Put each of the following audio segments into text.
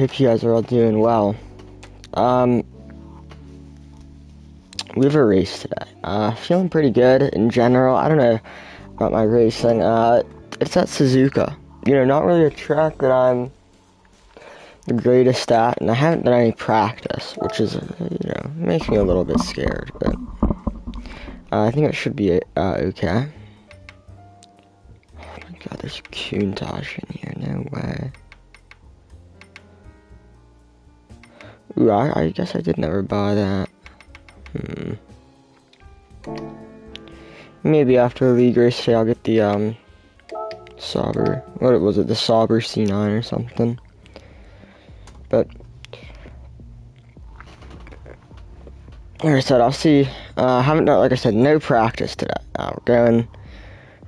Hope you guys are all doing well. We have a race today. Feeling pretty good in general. I don't know about my racing. It's at Suzuka. You know, not really a track that I'm the greatest at, and I haven't done any practice, which is, makes me a little bit scared, but I think it should be okay. Oh my god, there's Countach in here, no way. Ooh, I guess I did never buy that. Maybe after the league race today I'll get the, Sauber. What was it? The Sauber C9 or something. But, like I said, I'll see. Haven't done, like I said, no practice today. We're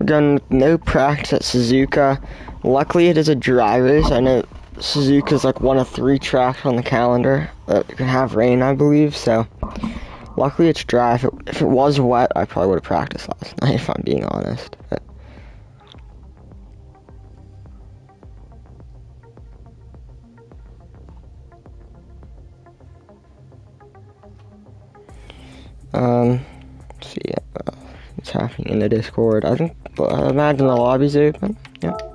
going with no practice at Suzuka. Luckily, it is a dry race. I know Suzuka's like one of 3 tracks on the calendar that can have rain, I believe, so luckily it's dry. If it was wet, I probably would have practiced last night, if I'm being honest. But let's see what's happening in the Discord. I imagine the lobby's open. Yep.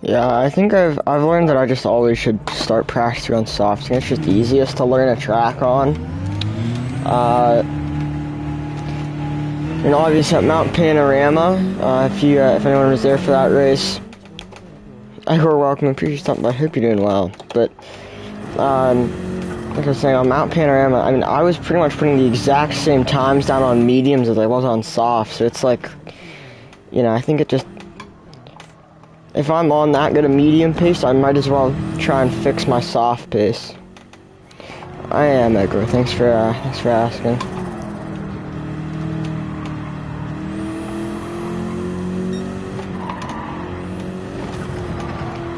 Yeah, I think I've learned that I just always should start practicing on softs. It's just easiest to learn a track on. Obviously at Mount Panorama, if anyone was there for that race, you're welcome. I appreciate something. I hope you're doing well. But like I was saying, on Mount Panorama, I mean, I was pretty much putting the exact same times down on mediums as I was on soft. So it's like, I think it just, if I'm on that good a medium pace, I might as well try and fix my soft pace. I am, Edgar. Thanks for asking.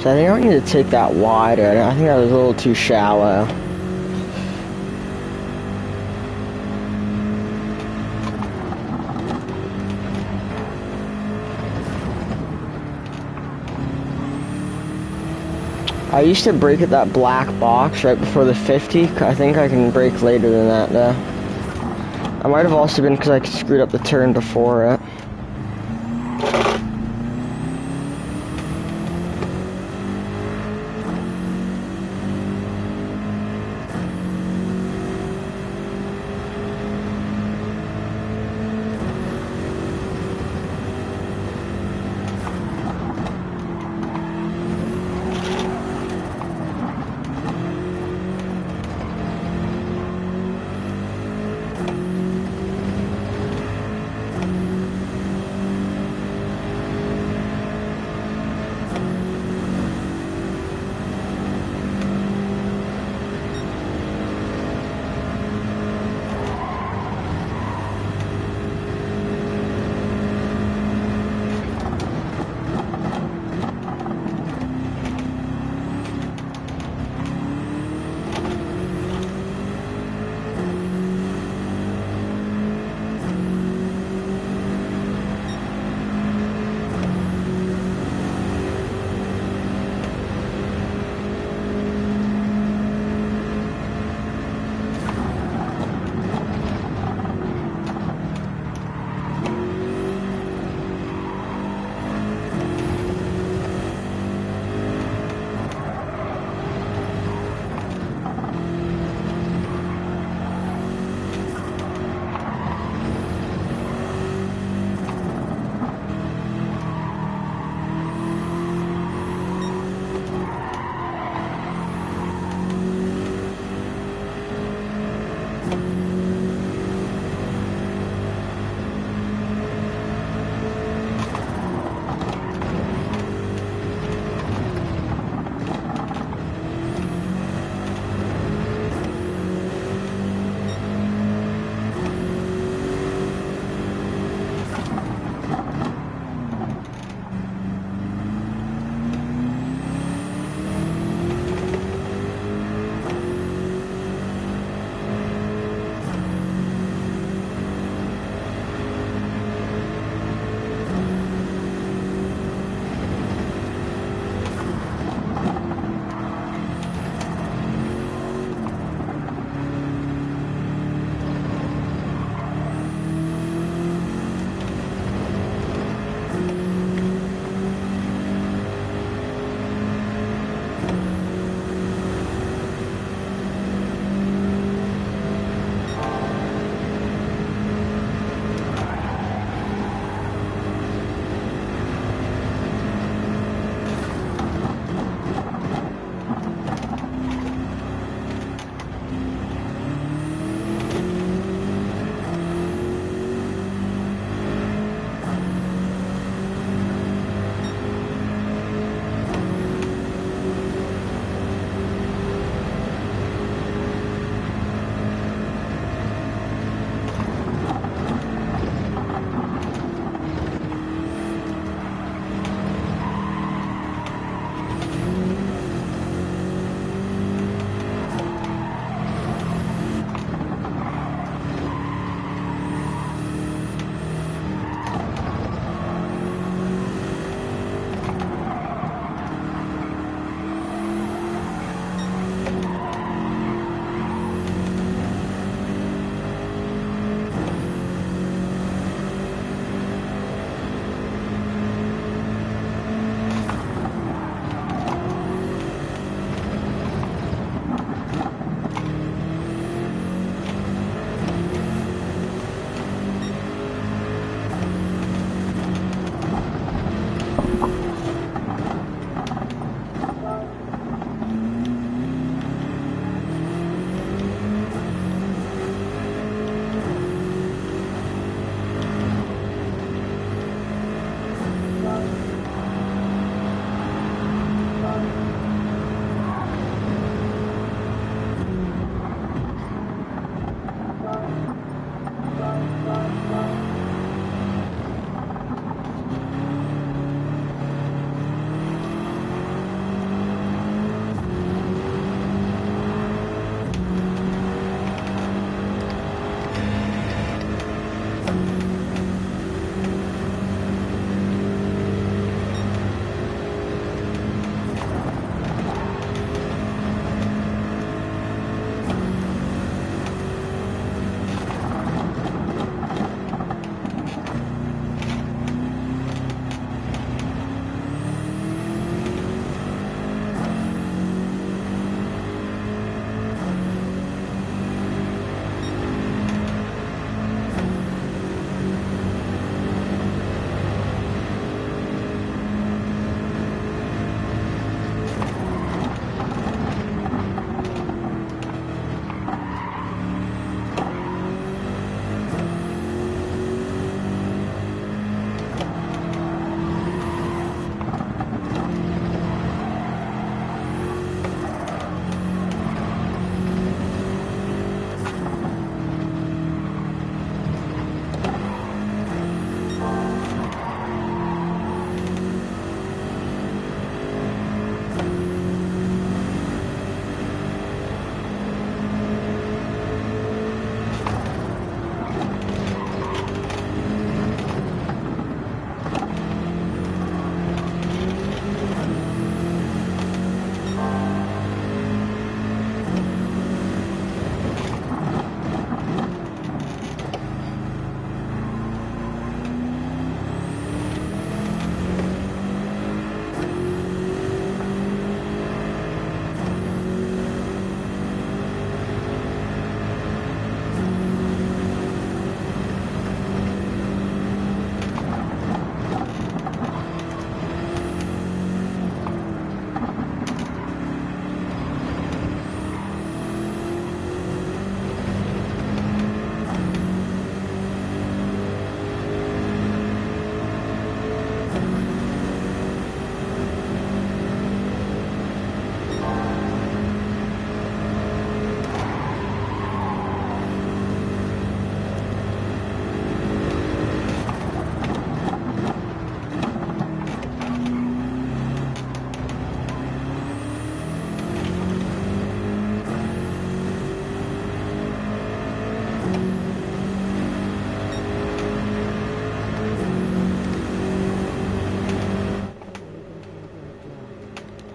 So I think I need to take that wider. I think that was a little too shallow. I used to brake at that black box right before the 50. I think I can brake later than that, though. I might have also been because I screwed up the turn before it.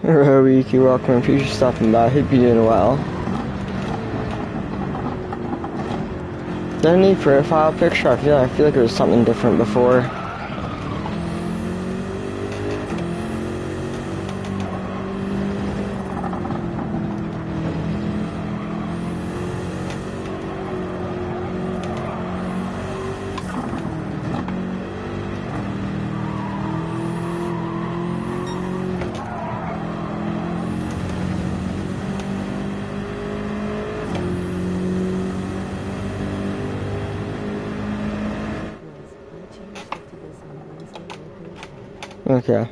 Roby, you're welcome. Appreciate you stopping by. Hope you're doing well. Is there any profile picture? I feel like it was something different before. Okay.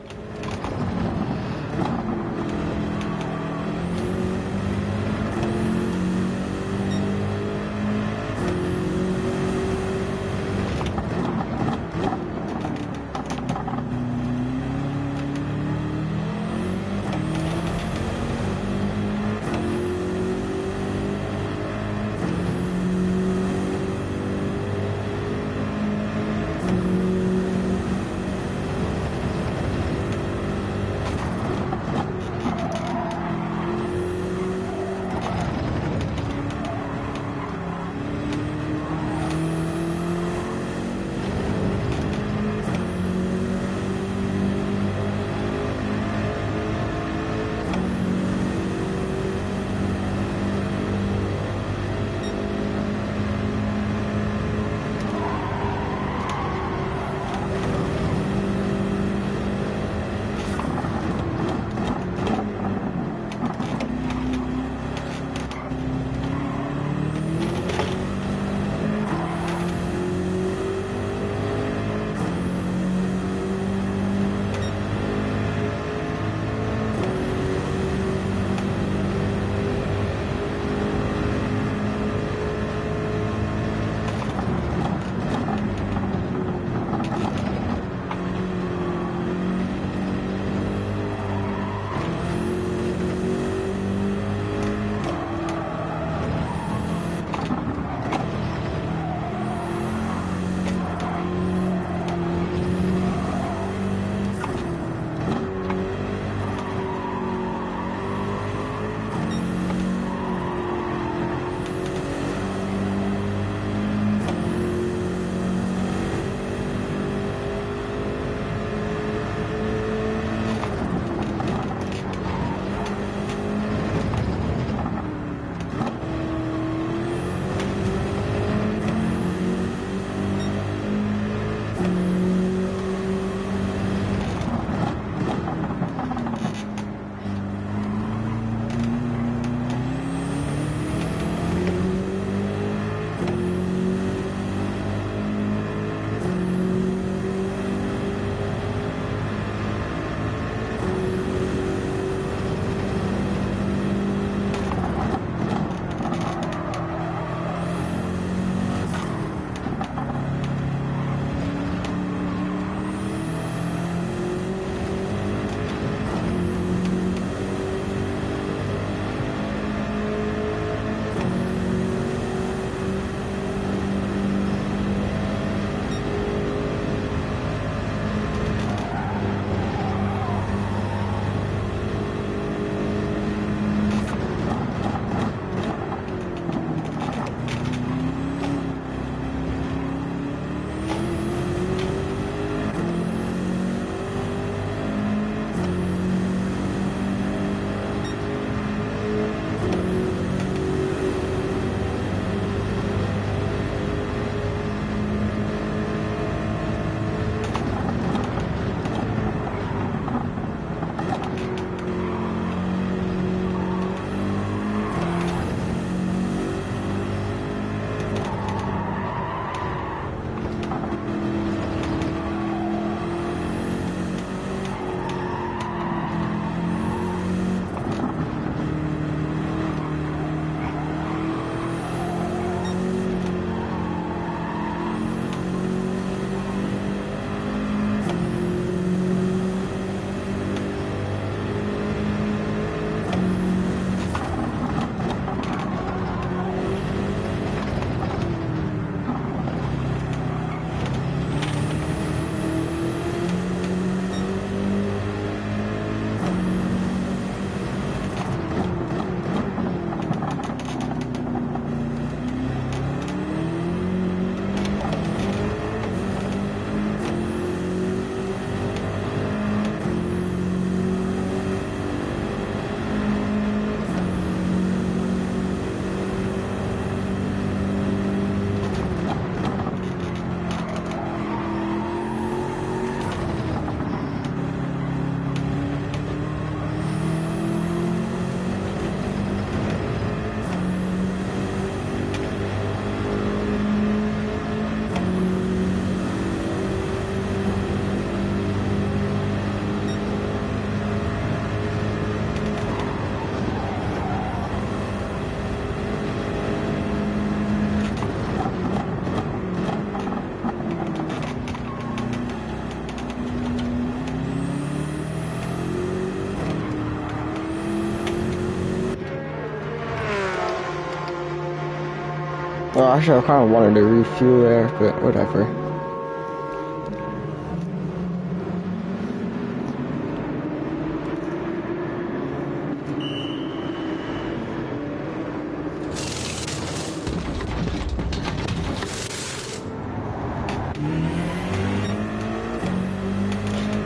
Well, actually, I kind of wanted to refuel there, but whatever.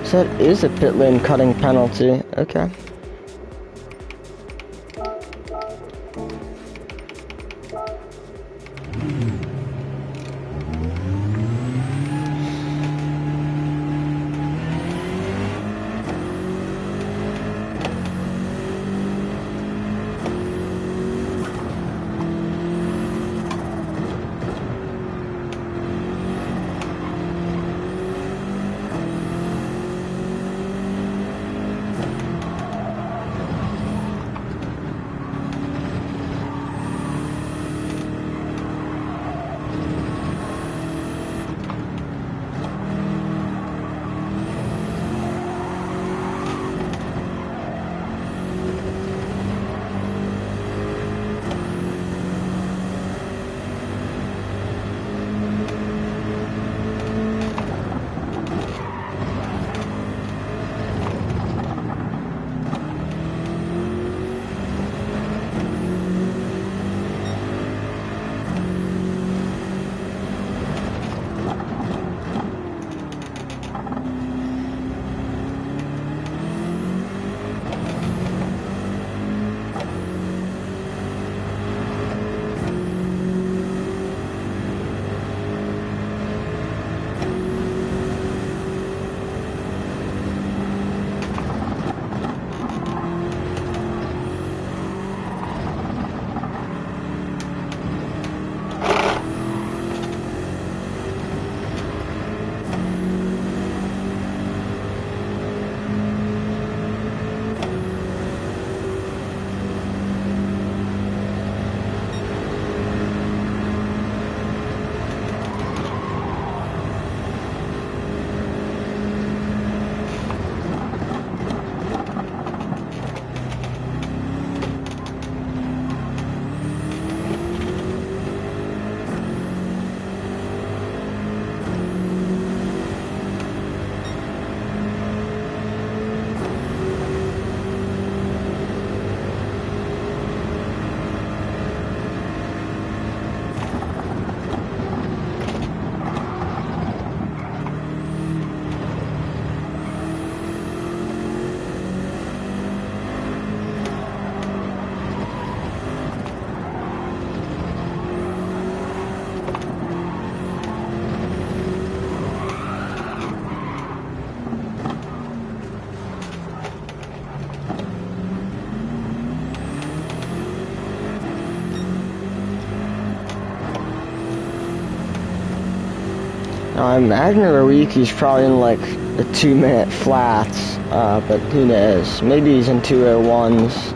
So that is a pit lane cutting penalty. Okay. Now, I imagine Ruiki's probably in like the 2-minute flats, but who knows? Maybe he's in 201s.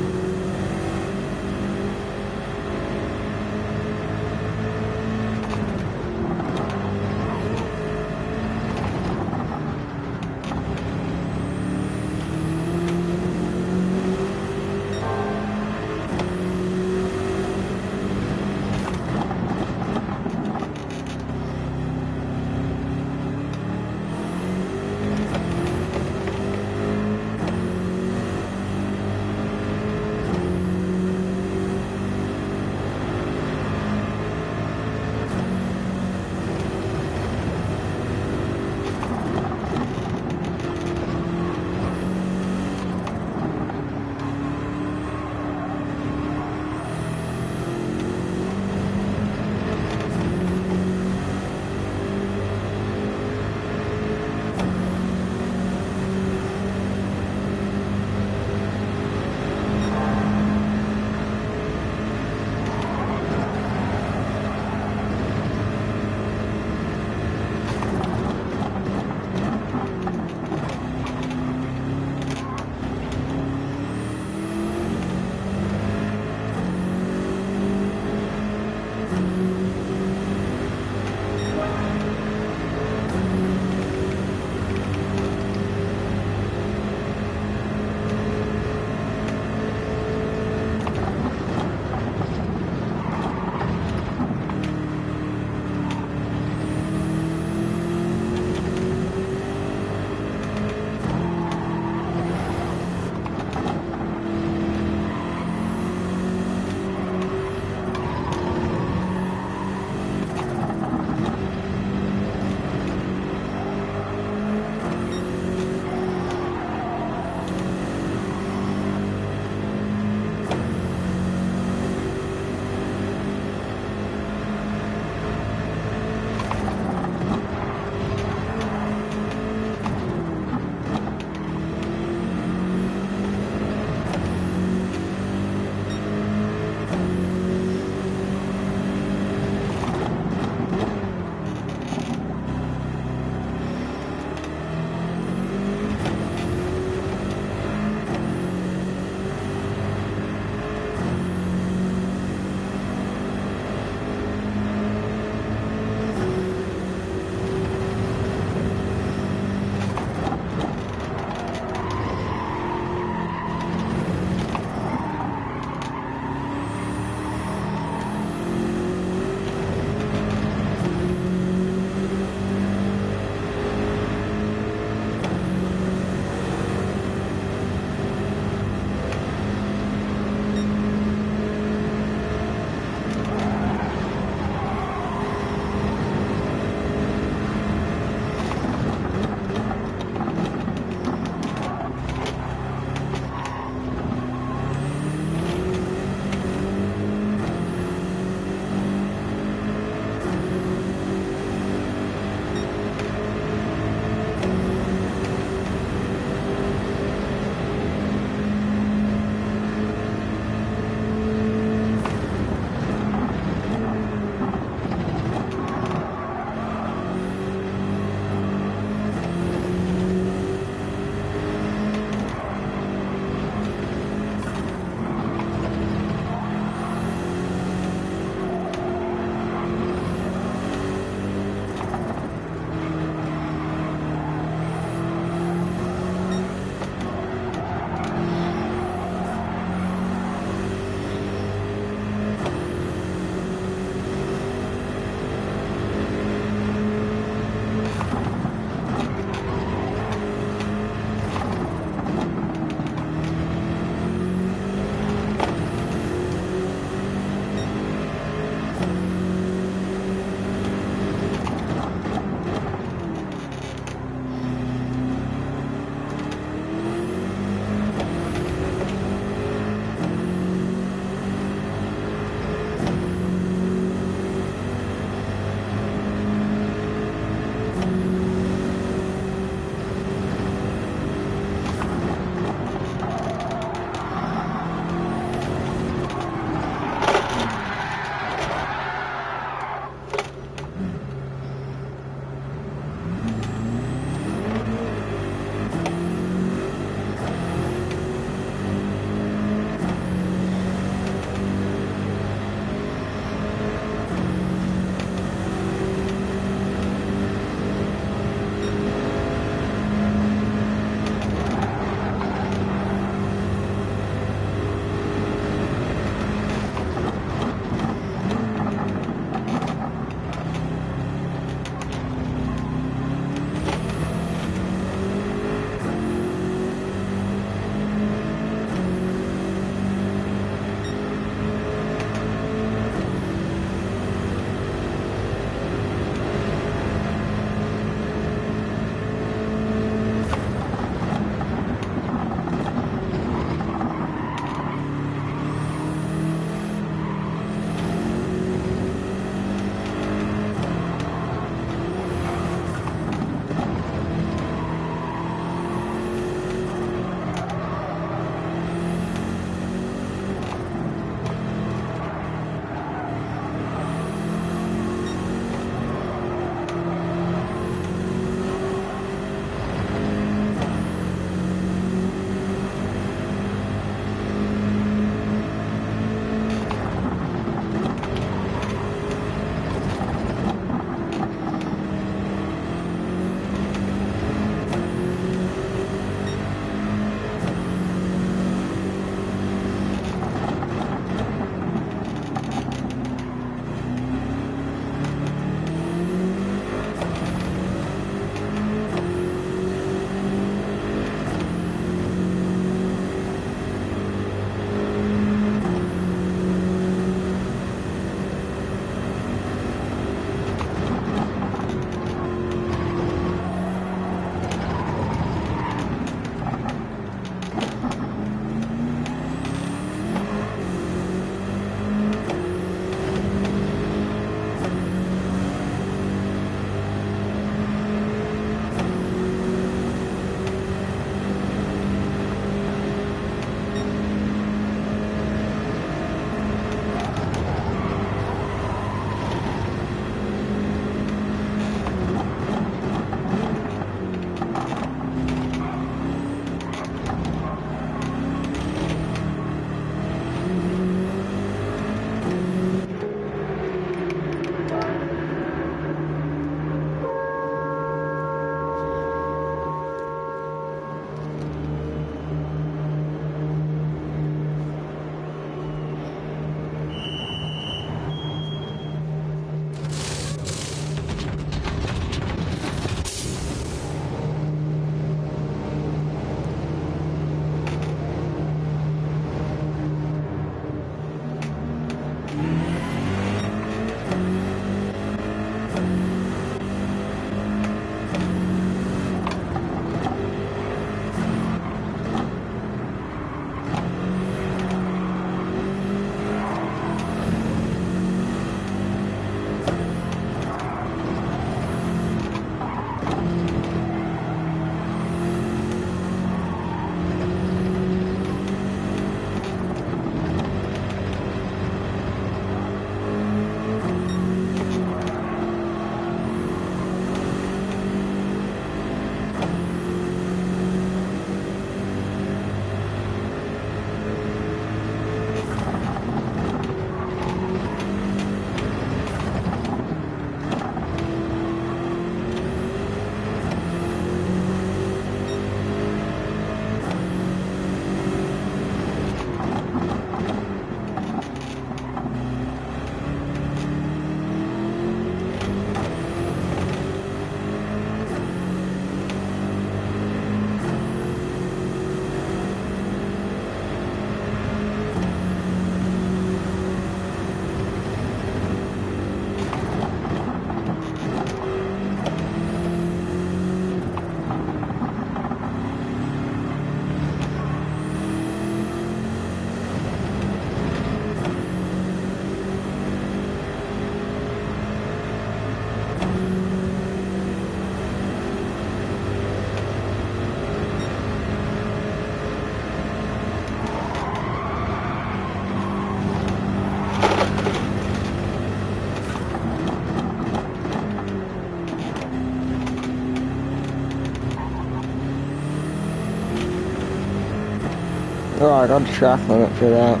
Oh, I got a track limit for that.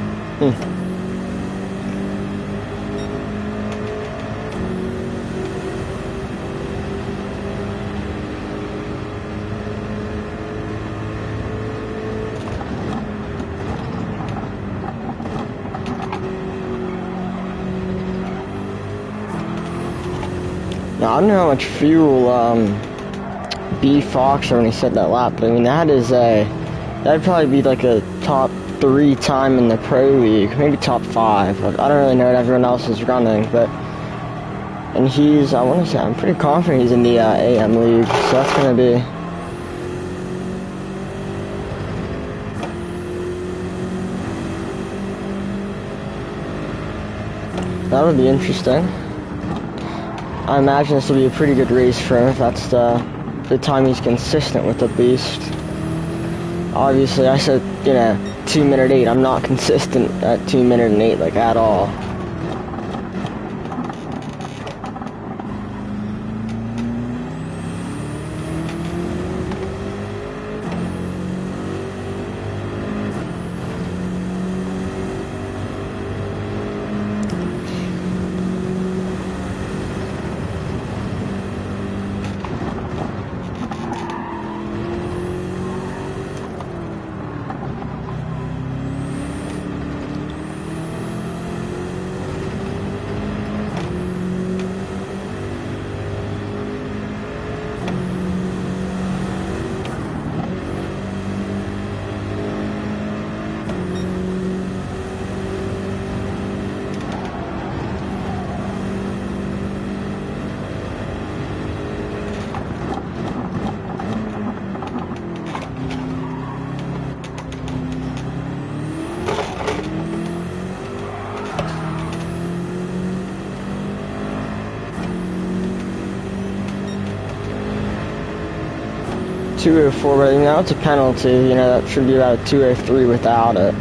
Now, I don't know how much fuel B Fox when he said that lap, but I mean that'd probably be like a top 3 time in the pro league, maybe top 5. Like, I don't really know what everyone else is running, but and I want to say I'm pretty confident he's in the AM league, so that's gonna be. That would be interesting. I imagine this will be a pretty good race for him if that's the time he's consistent with the beast. Obviously, I said, 2-minute 8. I'm not consistent at 2-minute and 8, like, at all. .204, but I mean, that's a penalty, that should be about a 203 without it.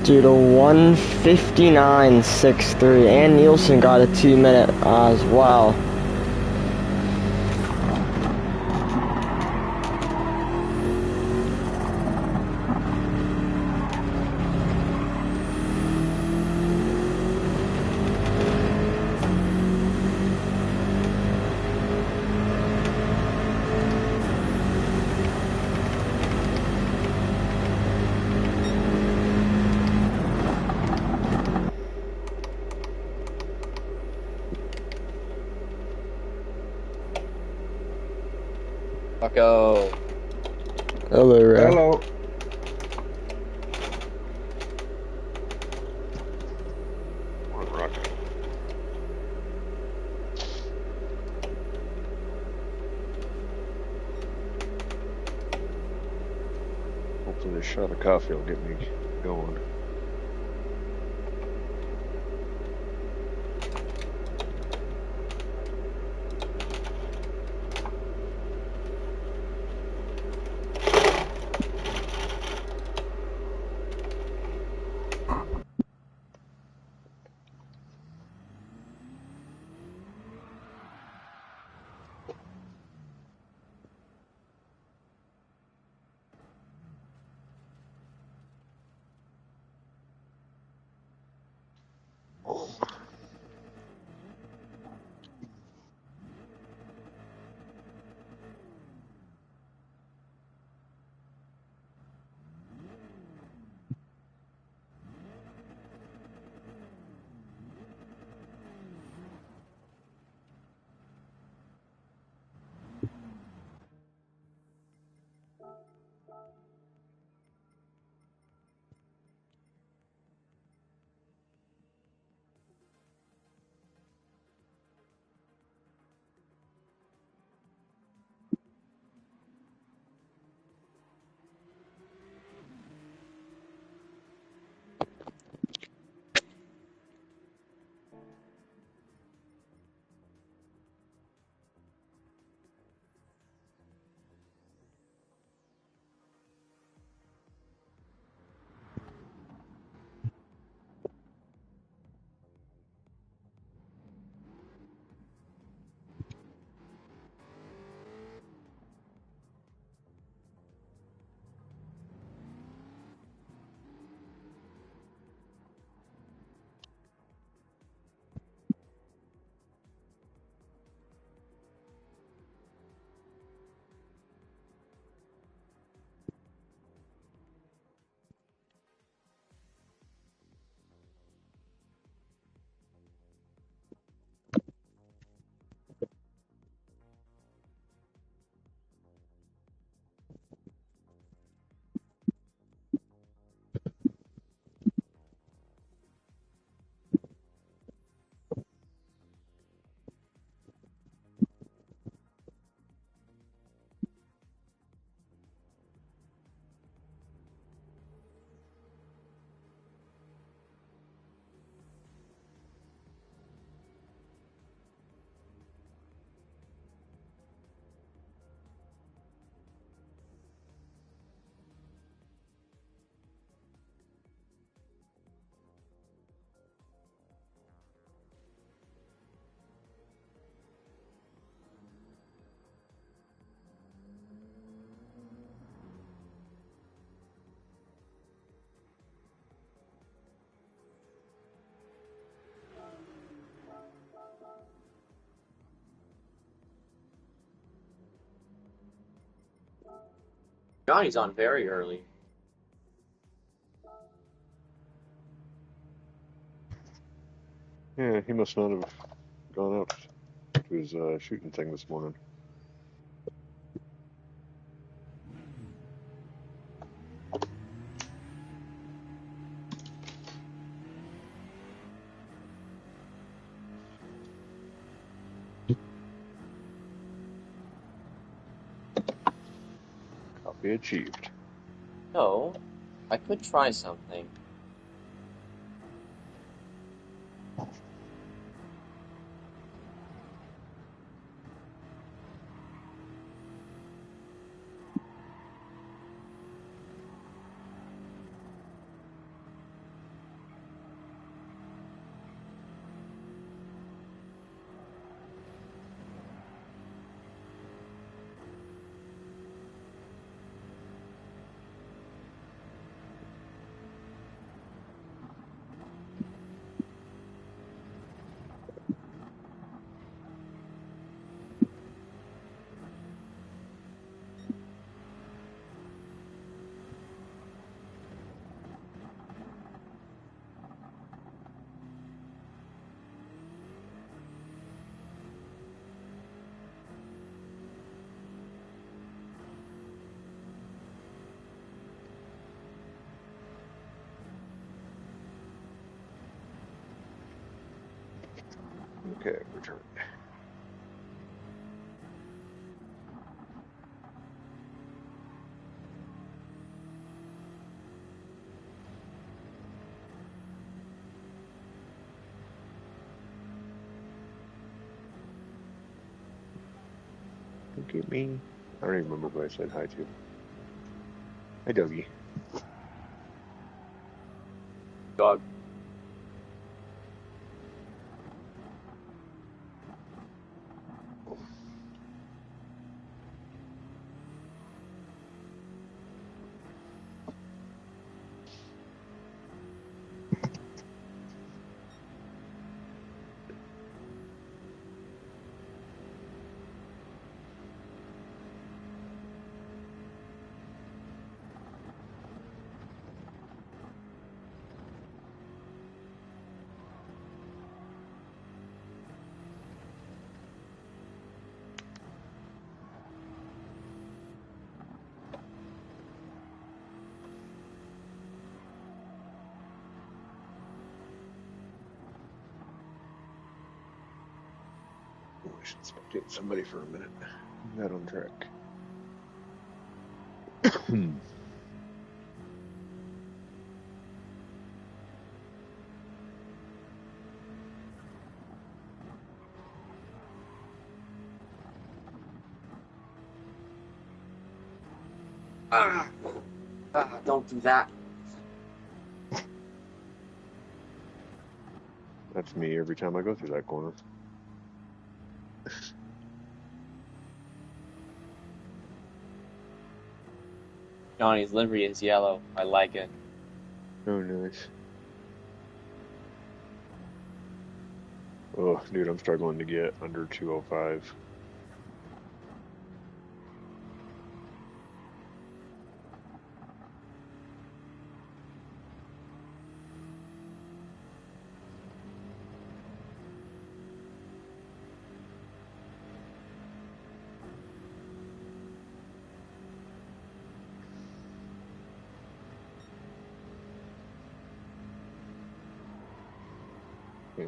Dude, a 1:59.63, and Nielsen got a 2-minute as well. Bucko. Hello, Ray. Hello. Morning, Rocky. Hopefully this shot of coffee will get me going. Johnny's on very early. Yeah, he must not have gone out to his shooting thing this morning. Copy achieved. No, I could try something. Okay, return. Look at me. I don't even remember who I said hi to. Hi, Dougie. Dog. Oh, I should spectate somebody for a minute. Not on track. Don't do that. That's me every time I go through that corner. Johnny's livery is yellow. I like it. Oh, nice. Oh, dude, I'm struggling to get under 205. Hmm.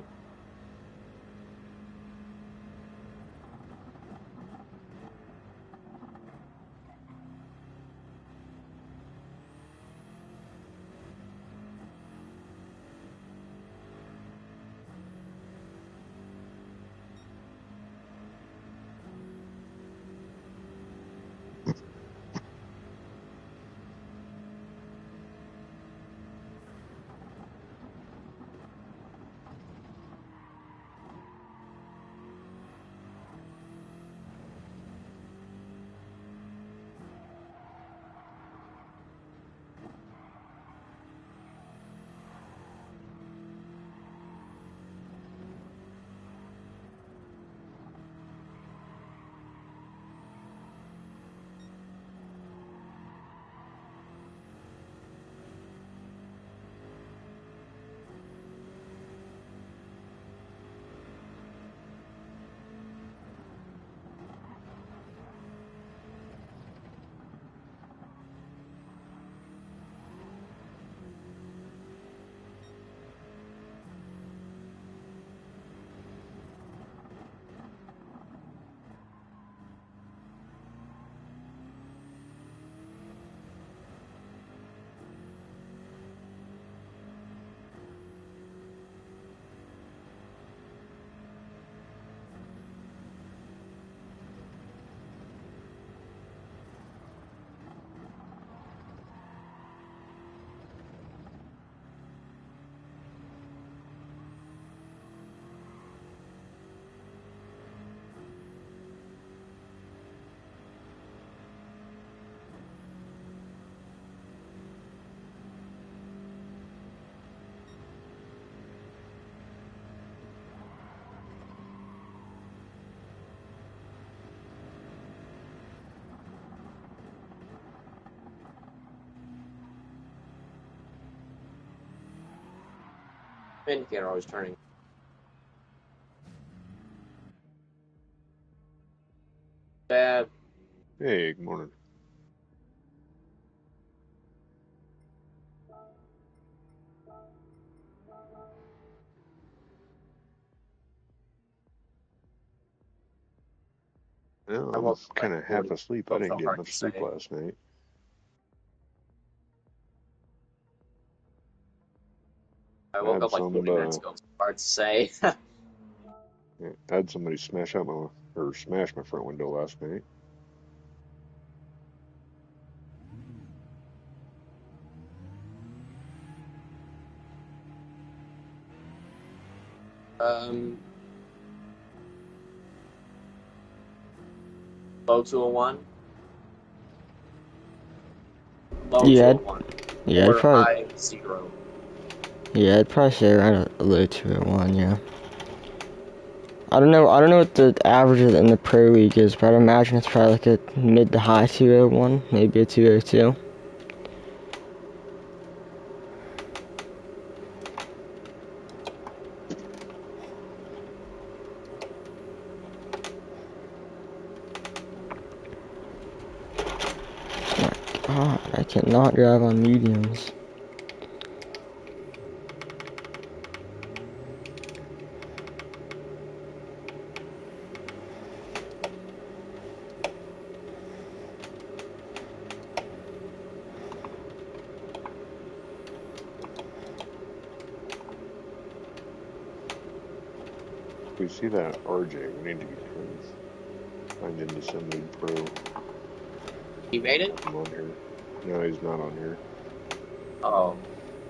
Indicator always turning. Bad. Hey, good morning. Well, I I woke was up kind like of half 40, asleep. so I it didn't felt get hard to much sleep say. last night. I I woke had up like 40 minutes ago. It's hard to say. I had somebody smash my front window last night. um, low 201, low Yeah, 201, yeah, or high 0. I'd probably say around a low 201, yeah. I don't know what the average in the pro league is, but I'd imagine it's probably like a mid to high 201, maybe a 202. God, I cannot drive on mediums. We see that RJ. We need to get him signed into Sim League Pro. You made it? Have him on here. No, he's not on here. Oh,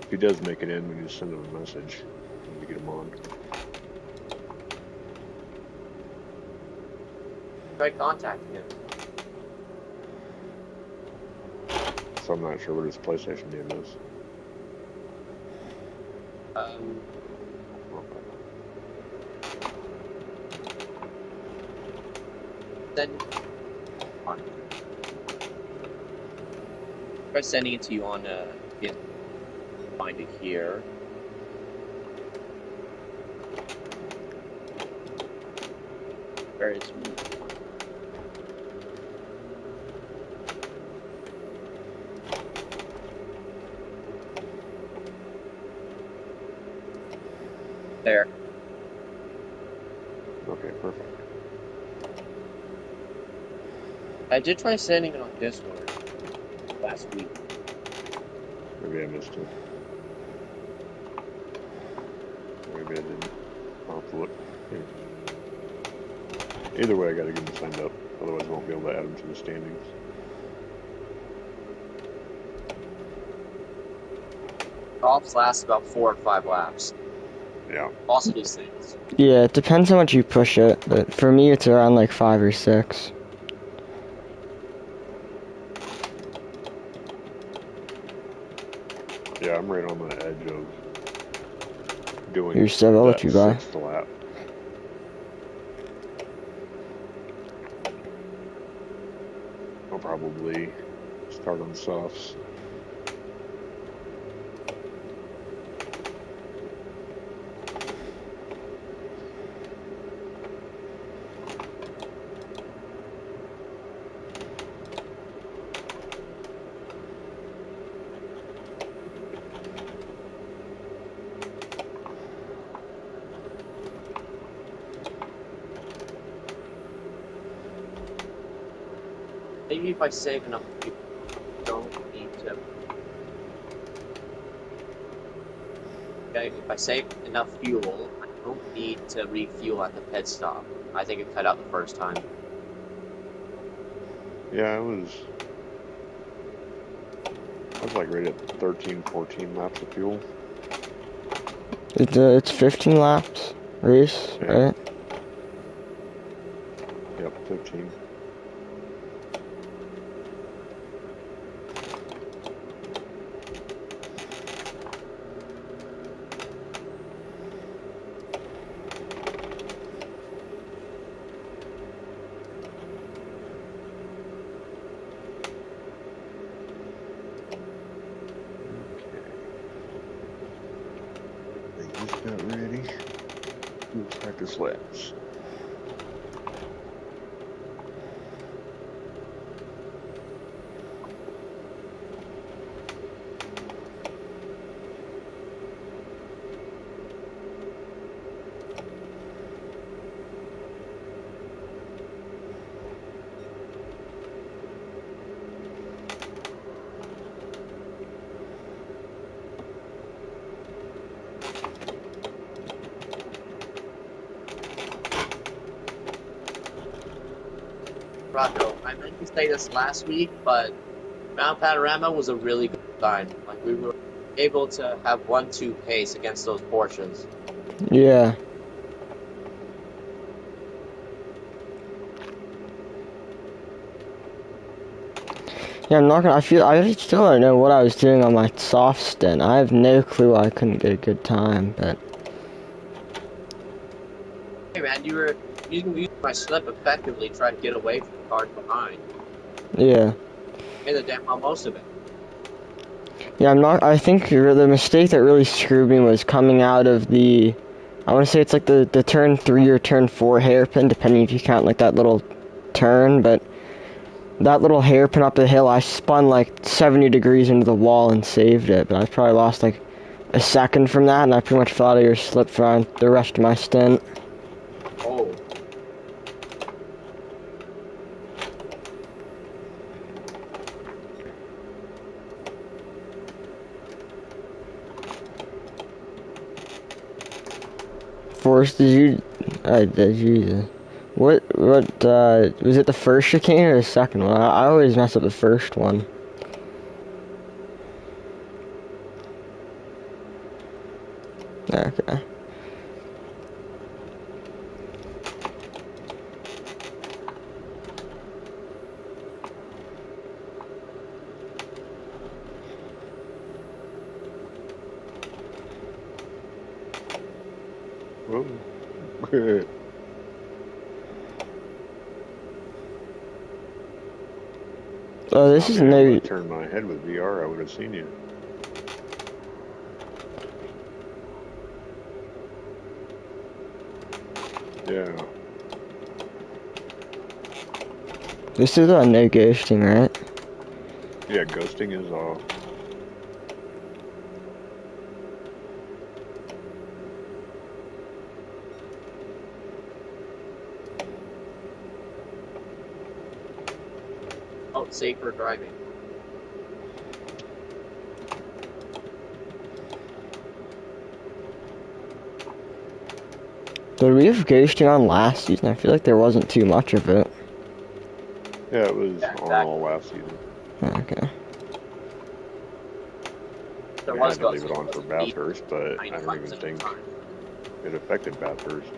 If he does make it in, we need to send him a message. We need to get him on. try contacting him. So I'm not sure what his PlayStation name is. Um, Okay. then on. Try sending it to you on yeah, find it here. Where is there? Okay, perfect. I did try sending it on Discord last week. Maybe I missed it. Maybe I didn't. I'll have to look. Either way, I gotta get him signed up. Otherwise, I won't be able to add him to the standings. Golf lasts about 4 or 5 laps. Yeah. Also these things. Yeah, it depends how much you push it, but for me it's around like 5 or 6. Yeah, I'm right on the edge of doing You're still, I'll let that you buy. 6th lap. I'll probably start on softs. Maybe if I save enough, you don't need to. Okay, if I save enough fuel, I don't need to refuel at the pit stop. I think it cut out the first time. Yeah, I was like right at 13, 14 laps of fuel. It's 15 laps race, Yeah. right? Yep, 15. They just got ready. Do practice laps. Rocco, I meant to say this last week, but Mount Panorama was a really good design. Like, we were able to have 1-2 pace against those Porsches. Yeah. Yeah, I'm not gonna. I still don't know what I was doing on my soft stint. I have no clue why I couldn't get a good time, but. Hey man, you were using my slip effectively, try to get away from the cars behind. Yeah. Made the damn well most of it. Yeah, I think the mistake that really screwed me was coming out of the. I want to say it's like the turn 3 or turn 4 hairpin, depending if you count like that little turn, but. That little hairpin up the hill, I spun like 70 degrees into the wall and saved it, but I probably lost like a second from that, and I pretty much fell out of your slip for the rest of my stint. Oh. Forrest, Jesus. What, was it the first chicane or the second one? I always mess up the first one. Okay. Whoa. Oh, this is Man, I would no. have turned my head with VR. I would have seen you. Yeah. This is a no ghosting, right? Yeah, ghosting is off. Oh, safer driving. Did we have ghosting on last season? I feel like there wasn't too much of it. Yeah, it was Yeah, on exactly. all last season. Okay. There We was had to leave ghosting. it on It for wasn't me Bathurst, but I don't 95% even of the think time. it affected Bathurst.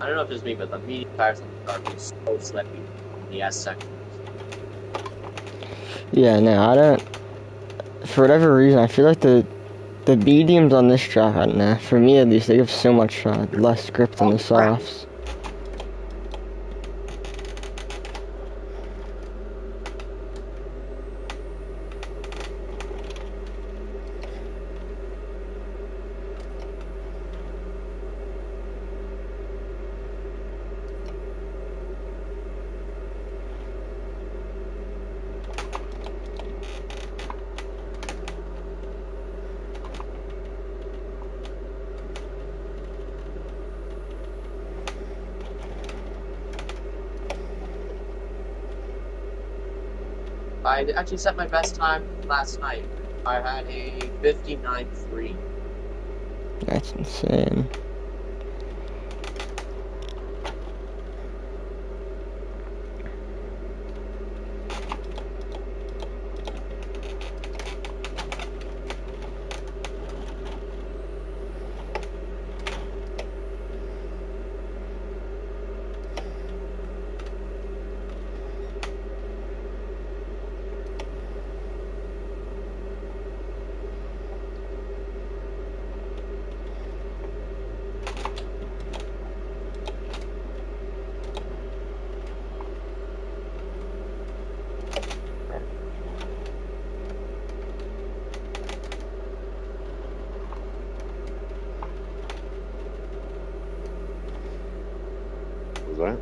I don't know if it's me, but the medium tires on the car feel so slippy in the S section. Yeah, no, I don't. For whatever reason, I feel like the mediums on this track, I don't know, for me at least, they have so much less grip than Oh, the crap. softs. I actually set my best time last night. I had a 59.3. That's insane. Was that?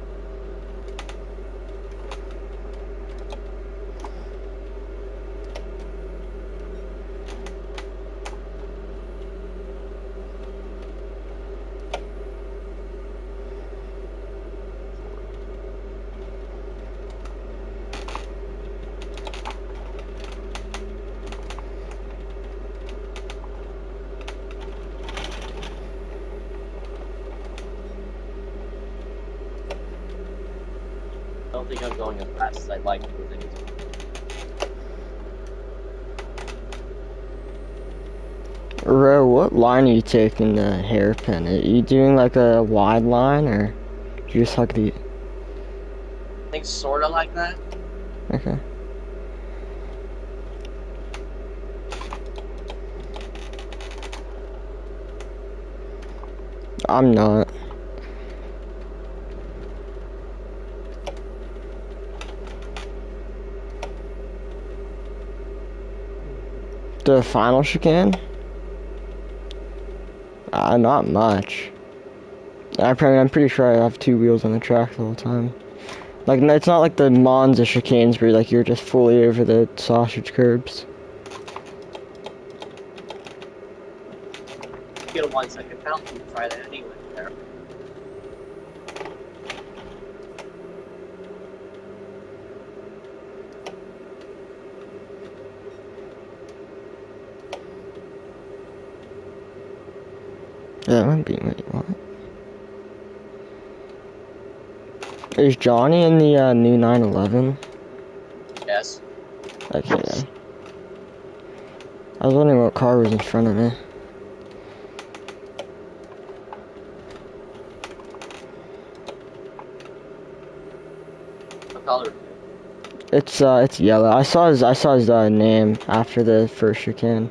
don't think I'm going as fast as I'd like to with anything. Ro, what line are you taking the hairpin? Are you doing like a wide line, or do you just like the... I think sort of like that. Okay. I'm not. The final chicane? Not much. I'm pretty sure I have two wheels on the track the whole time. Like, it's not like the Monza chicanes where like you're just fully over the sausage curbs. Get a 1 second penalty to try that anyway. There. Yeah, that might be what you want. Is Johnny in the new 911? Yes. Okay then. I was wondering what car was in front of me. What color? It's yellow. I saw his name after the first chicane,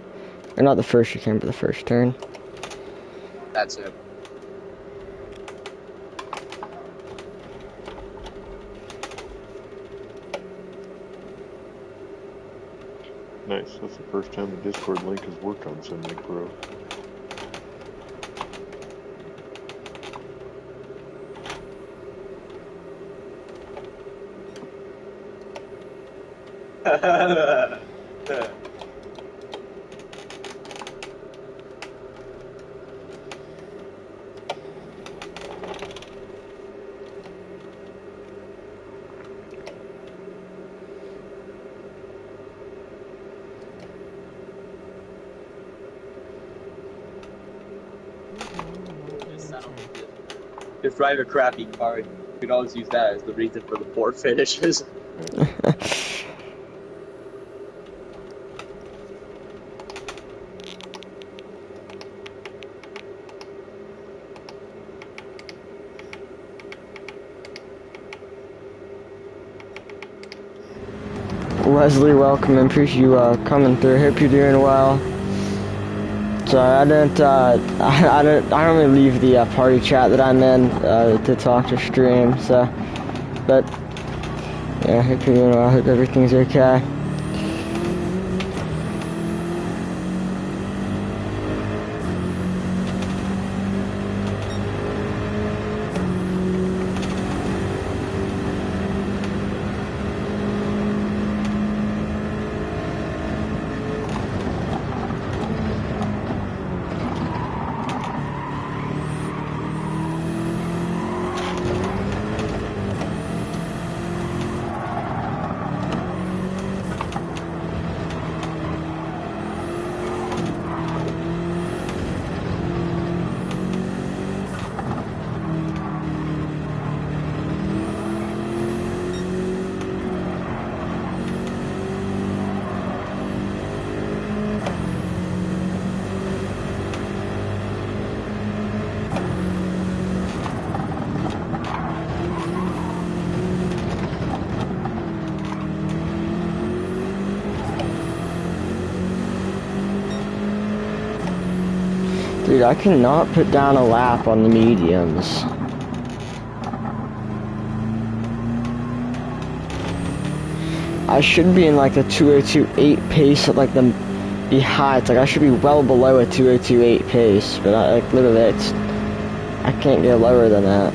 or not the first chicane, but the first turn. That's it. Nice. That's the first time the Discord link has worked on Semi-Pro. Just drive a crappy car. You could always use that as the reason for the poor finishes. Leslie, welcome. I appreciate you coming through. Hope you're doing well. Sorry, I don't really leave the party chat that I'm in to talk to stream. So, but yeah, hope you're doing well. Hope everything's okay. Dude, I cannot put down a lap on the mediums. I should be in like the 202.8 pace at like the heights. Like I should be well below a 202.8 pace, but like literally I can't get lower than that.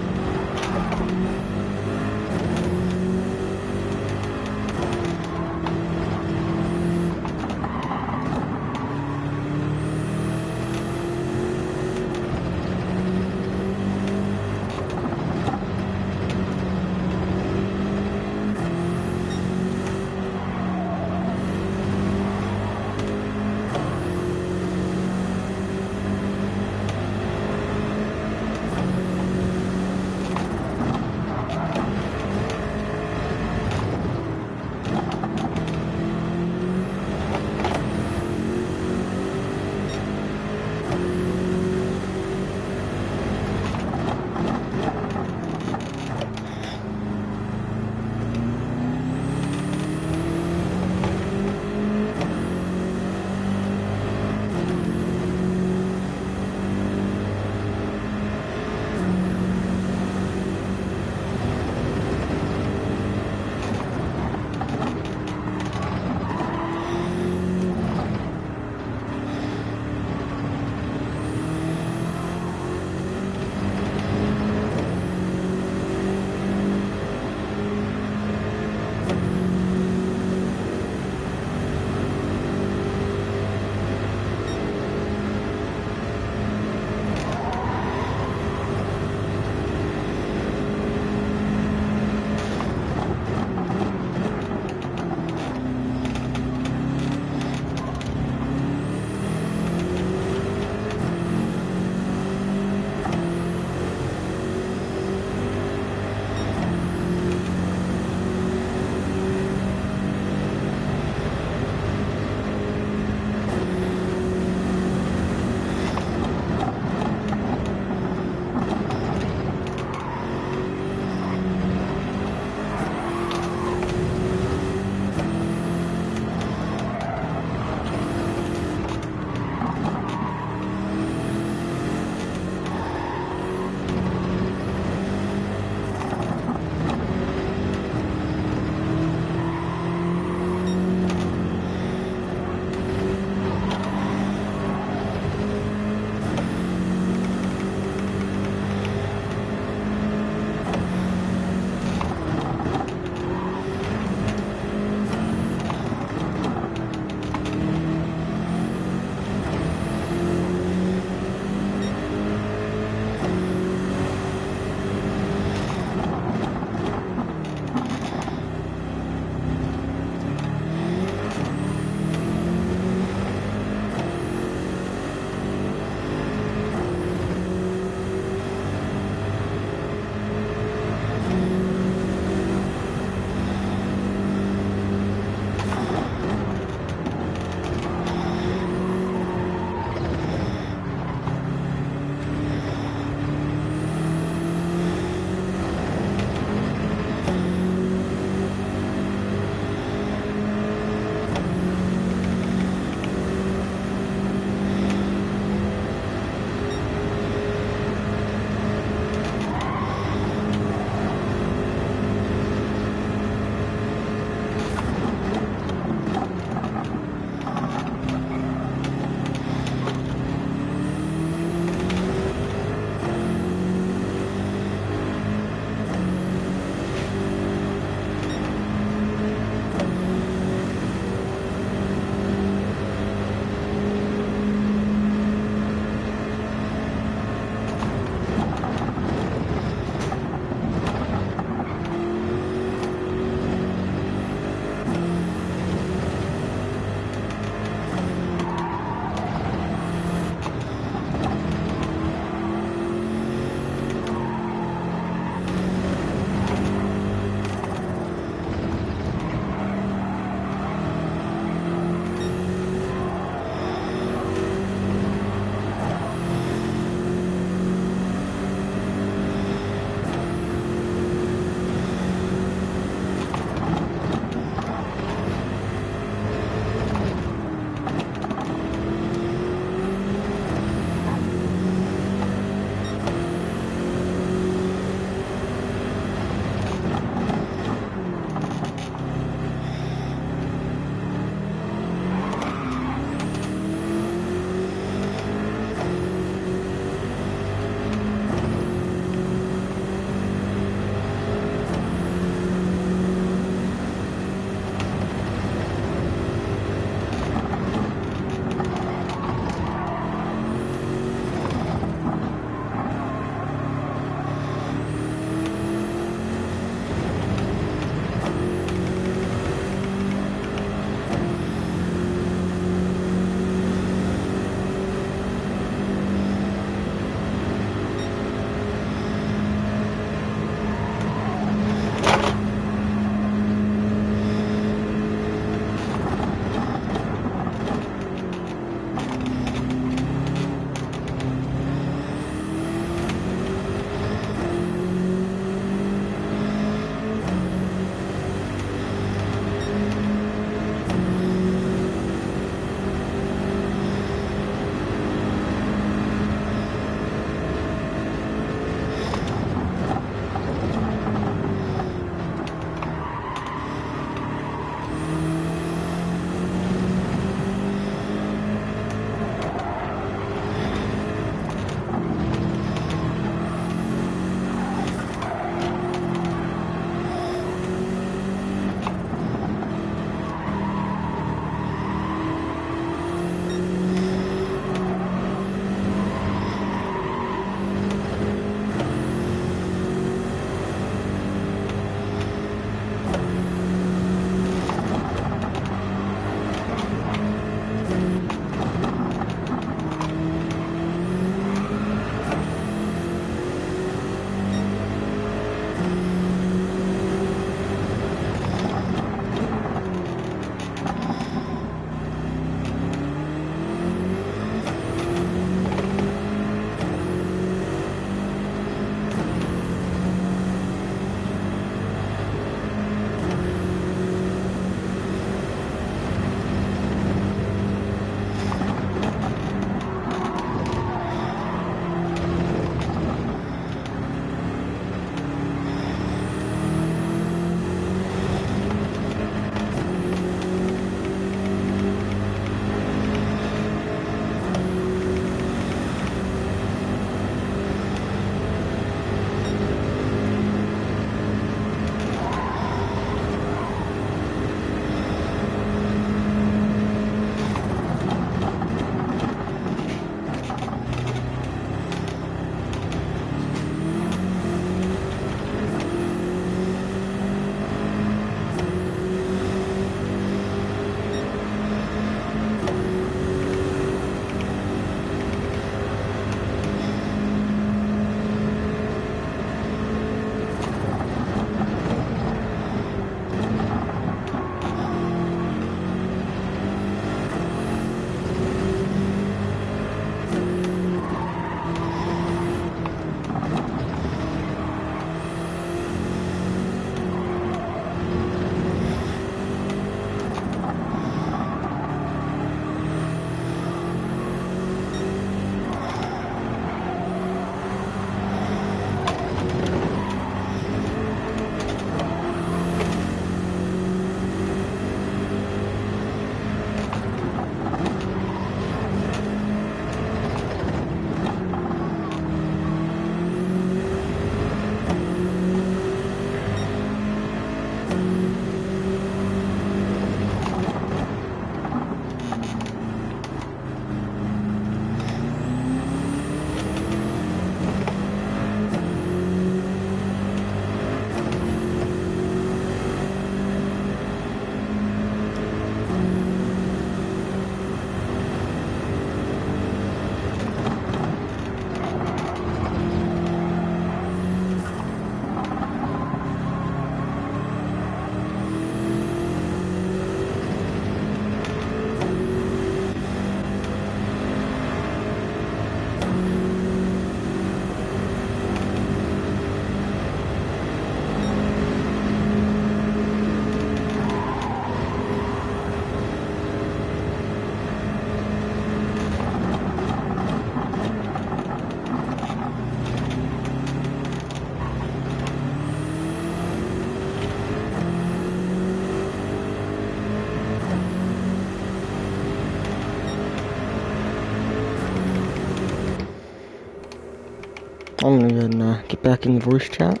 get back in the voice chat.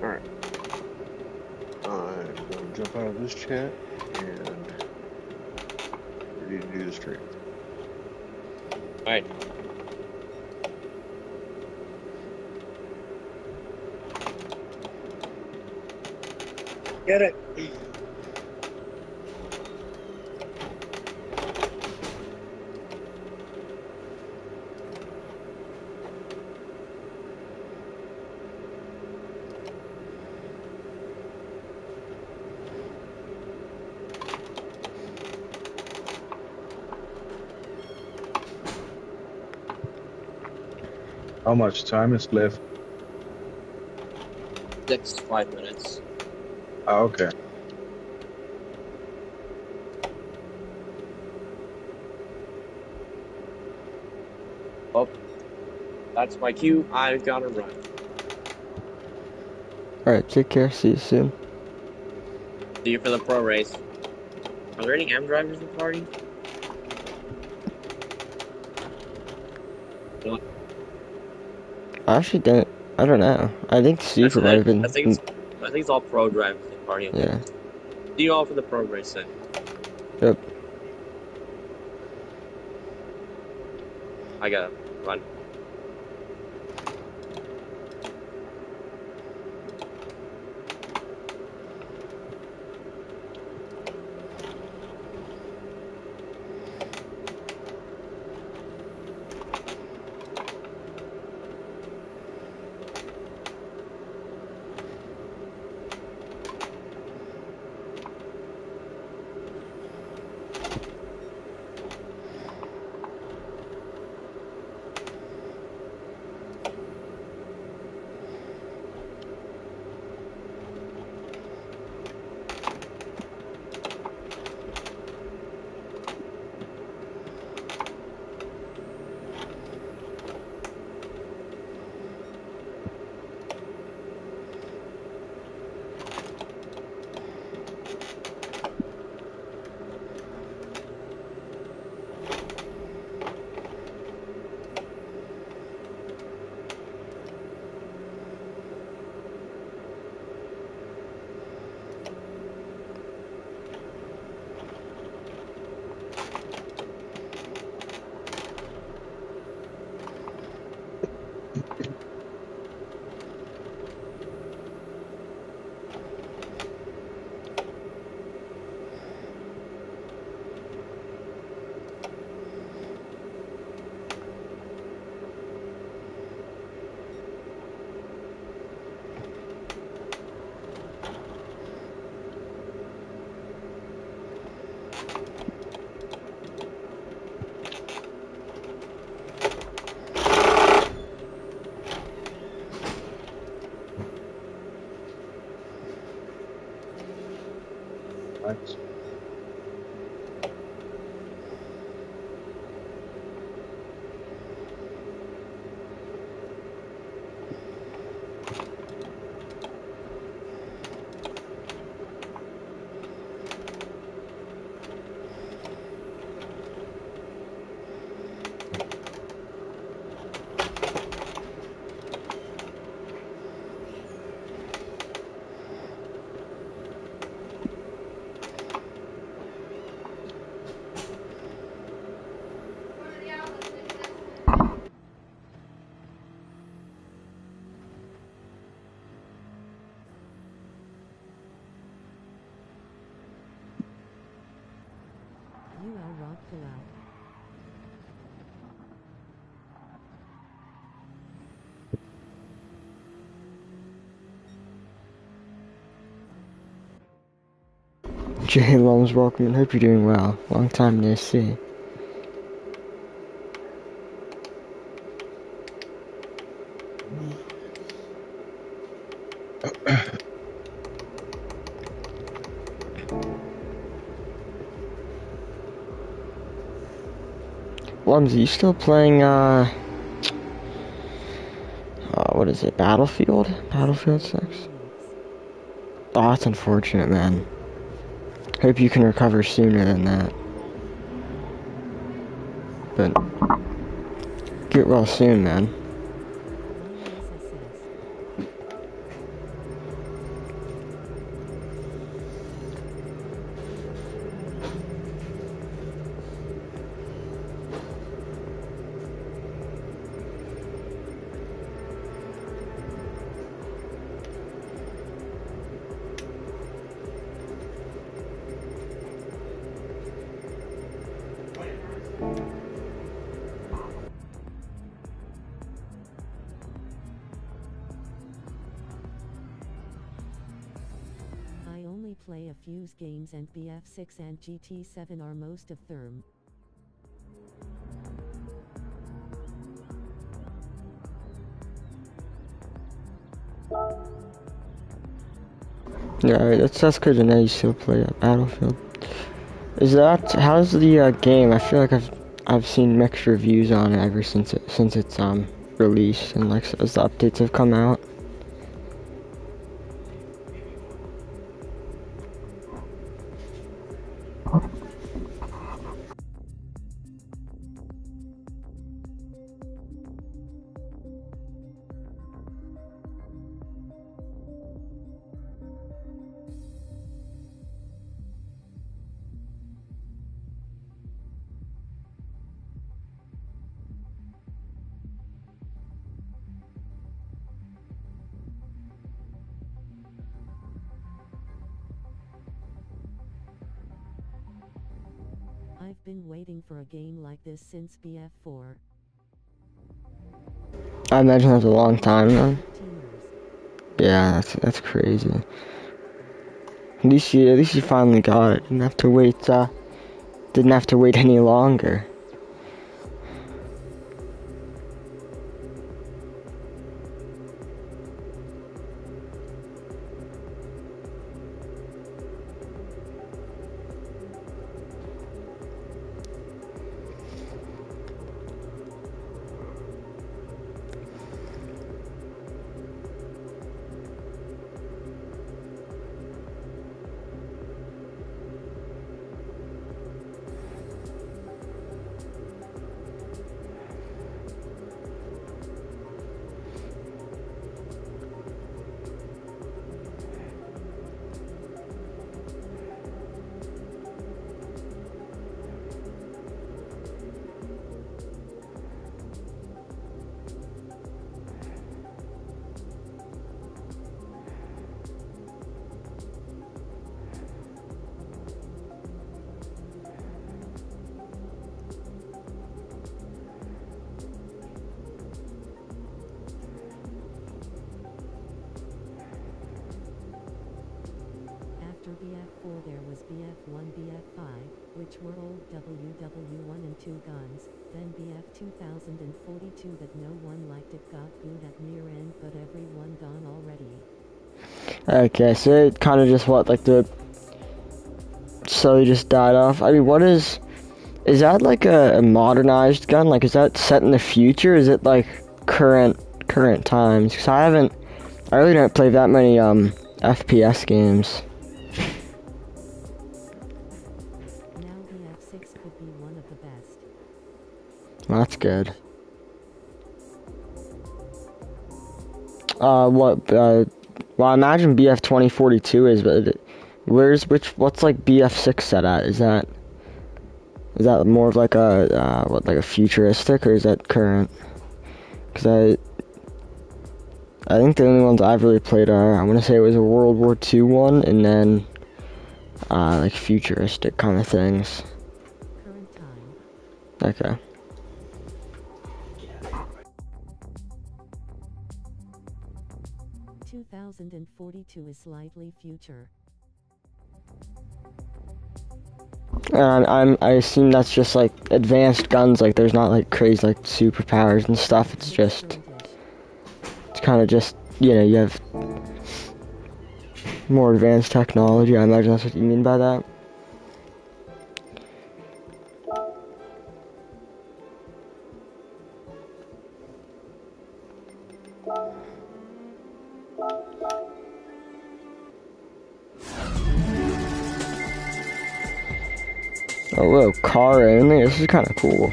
Alright. I'm going to jump out of this chat and ready to do the stream. Alright. Get it. How much time is left? 5 minutes. Ah, okay. Oh, that's my cue. I've got to run. Alright, take care. See you soon. See you for the pro race. Are there any M drivers in the party? I actually don't. I don't know. I think Steve might have been. I think it's all pro drivers in the party. Okay. Yeah. See you all for the pro race then. Yep. I gotta run. Nice. bot pull out. Jay Lums, welcome and hope you're doing well. Long time no see. Lums, are you still playing, what is it, Battlefield? Battlefield 6? Oh, that's unfortunate, man. Hope you can recover sooner than that. But, get well soon, man. I only play a few games and BF6 and GT7 are most of them. Yeah, that's good to know you still play Battlefield. Is that, how's the game? I feel like I've seen mixed reviews on it ever since it's released and like as the updates have come out. I've been waiting for a game like this since BF4. I imagine that's a long time though. Yeah, that's crazy. At least you finally got it. Didn't have to wait any longer. After BF4 there was BF1, BF5, which were old WW1 and 2 guns, then BF 2042 that no one liked, it got good at near end but everyone gone already. Okay, so it kind of just slowly just died off. I mean, is that like a modernized gun? Like, is that set in the future? Is it like current times? Because I really don't play that many FPS games. Now BF6 could be one of the best. Well, that's good. Well, I imagine BF 2042 is, but what's like BF6 set at? Is that more of like like a futuristic, or is that current? Because I think the only ones I've really played are, I want to say it was a World War II one, and then like futuristic kind of things. Current time. Okay. 2042 is slightly future. I assume that's just like advanced guns. Like there's not like crazy like superpowers and stuff. It's just it's kind of just you have more advanced technology. I imagine that's what you mean by that. Oh whoa, car only. This is kind of cool.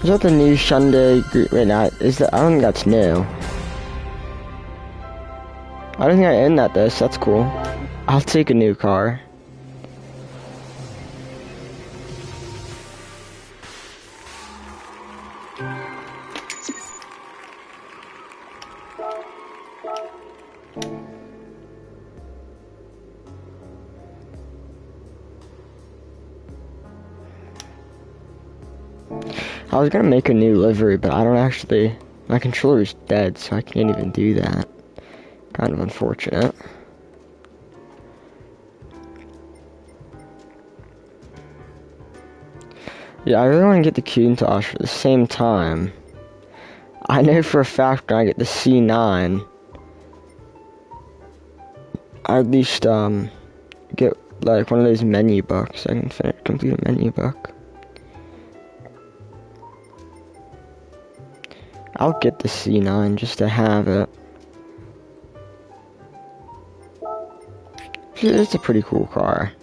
Is that the new Hyundai? Wait, not is that? I don't think that's new. I don't think I own that though, so that's cool. I'll take a new car. I was gonna make a new livery, but I don't actually. My controller's dead, so I can't even do that. Kind of unfortunate. Yeah, I really want to get the Countach at the same time. I know for a fact when I get the C9, I at least get like one of those menu books. I can complete a menu book. I'll get the C9 just to have it. It's a pretty cool car.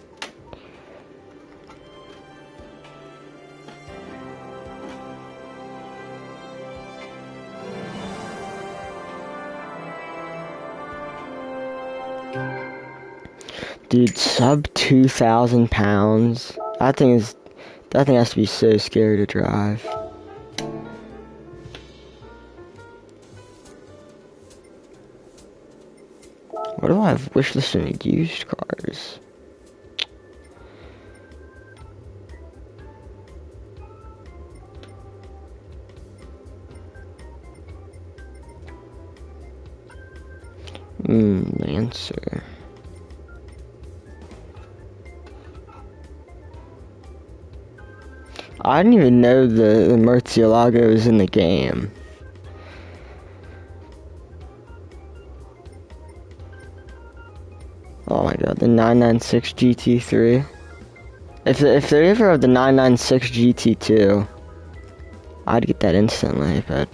Dude, sub 2,000 pounds. That thing has to be so scary to drive. What do I have wish list in used cars? Lancer. I didn't even know the Murcielago was in the game. Oh my god, the 996 GT3. If they ever have the 996 GT2, I'd get that instantly, but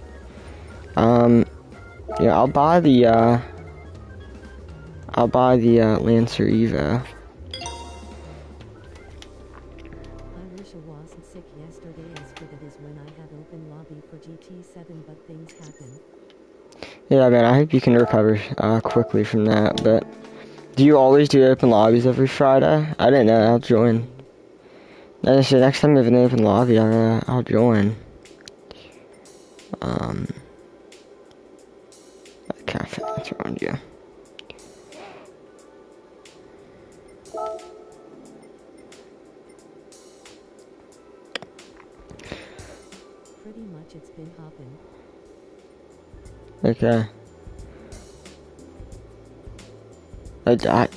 yeah, I'll buy the Lancer Evo. I wish I wasn't sick yesterday as good it is when I had open lobby for GT7, but things happen. Yeah, man, I hope you can recover quickly from that, but do you always do open lobbies every Friday? I didn't know. I'll join. I said next time we have an open lobby, I'll join. Cafe, that's around you. Pretty much it's been hopping. Okay. I don't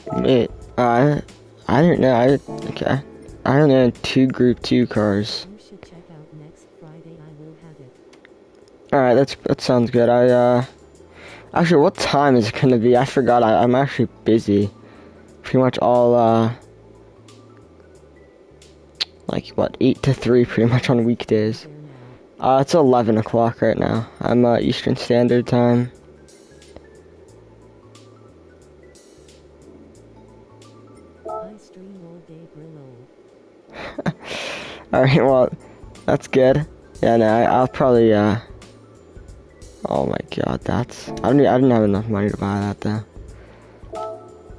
know. Okay. I don't know. 2 Group 2 cars. You should check out next Friday. I will have it. All right, that sounds good. Actually, what time is it gonna be? I forgot. I'm actually busy. Pretty much all like what 8 to 3, pretty much on weekdays. There now. It's 11 o'clock right now. I'm Eastern Standard Time. I stream all day, Brillo. All right, well, that's good. Yeah, no, I'll probably Oh my god, I didn't have enough money to buy that though.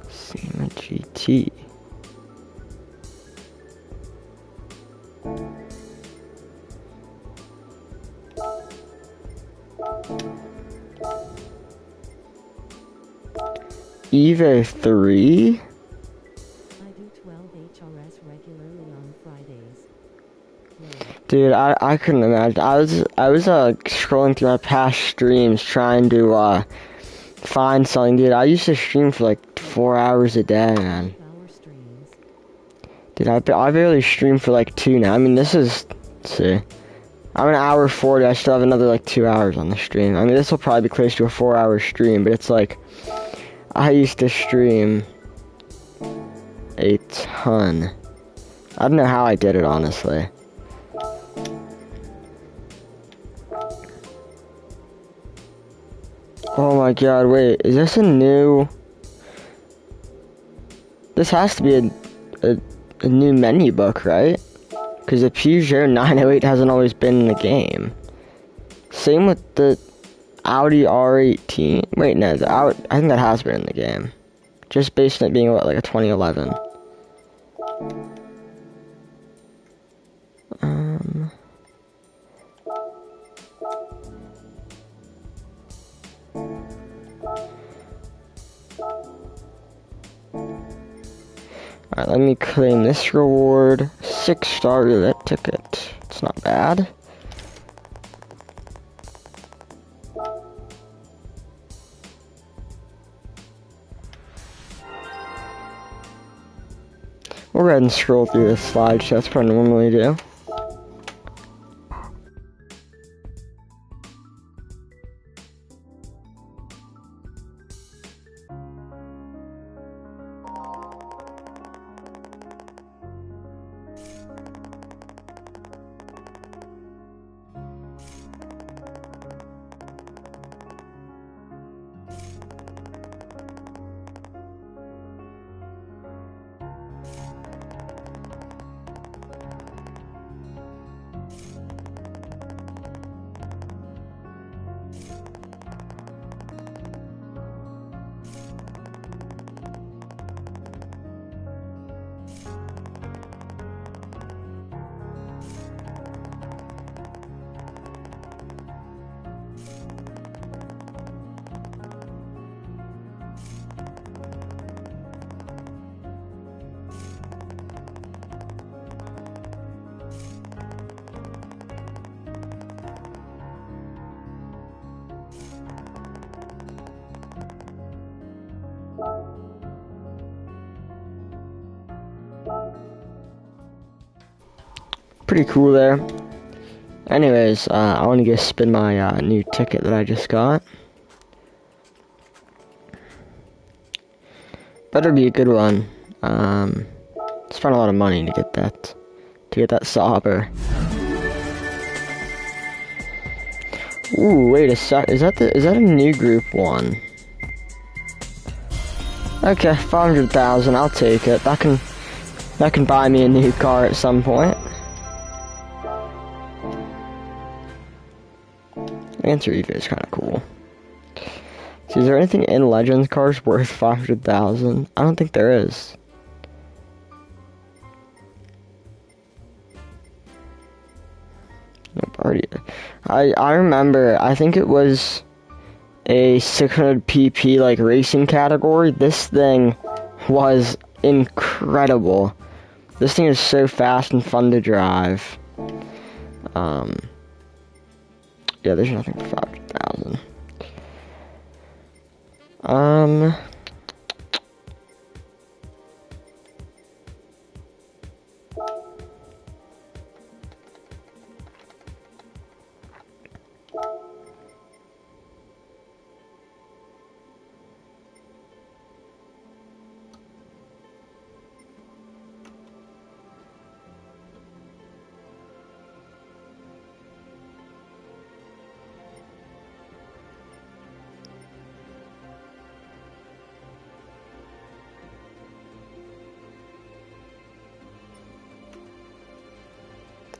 SEMA GT. Evo 3? I do 12 HRS regularly on Dude, I couldn't imagine. I was scrolling through my past streams trying to find something, dude. I used to stream for like 4 hours a day, man. Hour streams. Dude, I barely stream for like 2 now. I mean, this is, let's see. I'm an hour 40. I still have another like 2 hours on the stream. I mean, this will probably be close to a 4-hour stream, but it's like, I used to stream a ton. I don't know how I did it, honestly. Oh my god, wait, is this a new... This has to be a new menu book, right? Because the Peugeot 908 hasn't always been in the game. Same with the Audi R18. Wait, no, I think that has been in the game. Just based on it being, what, like a 2011. Alright, let me claim this reward. 6-star roulette ticket. It's not bad. We'll go ahead and scroll through this slideshow. That's what I normally do. Pretty cool there. Anyways, I want to go spin my new ticket that I just got. Better be a good one. Spent a lot of money to get that Sauber. Ooh, wait a sec. Is that a new group one? Okay, 500,000. I'll take it. That can buy me a new car at some point. Answer Evo is kind of cool. So is there anything in Legends cars worth 500,000? I don't think there is. Nope, already. I remember. I think it was a 600 pp like racing category. This thing was incredible. This thing is so fast and fun to drive. Yeah, there's nothing for 500,000.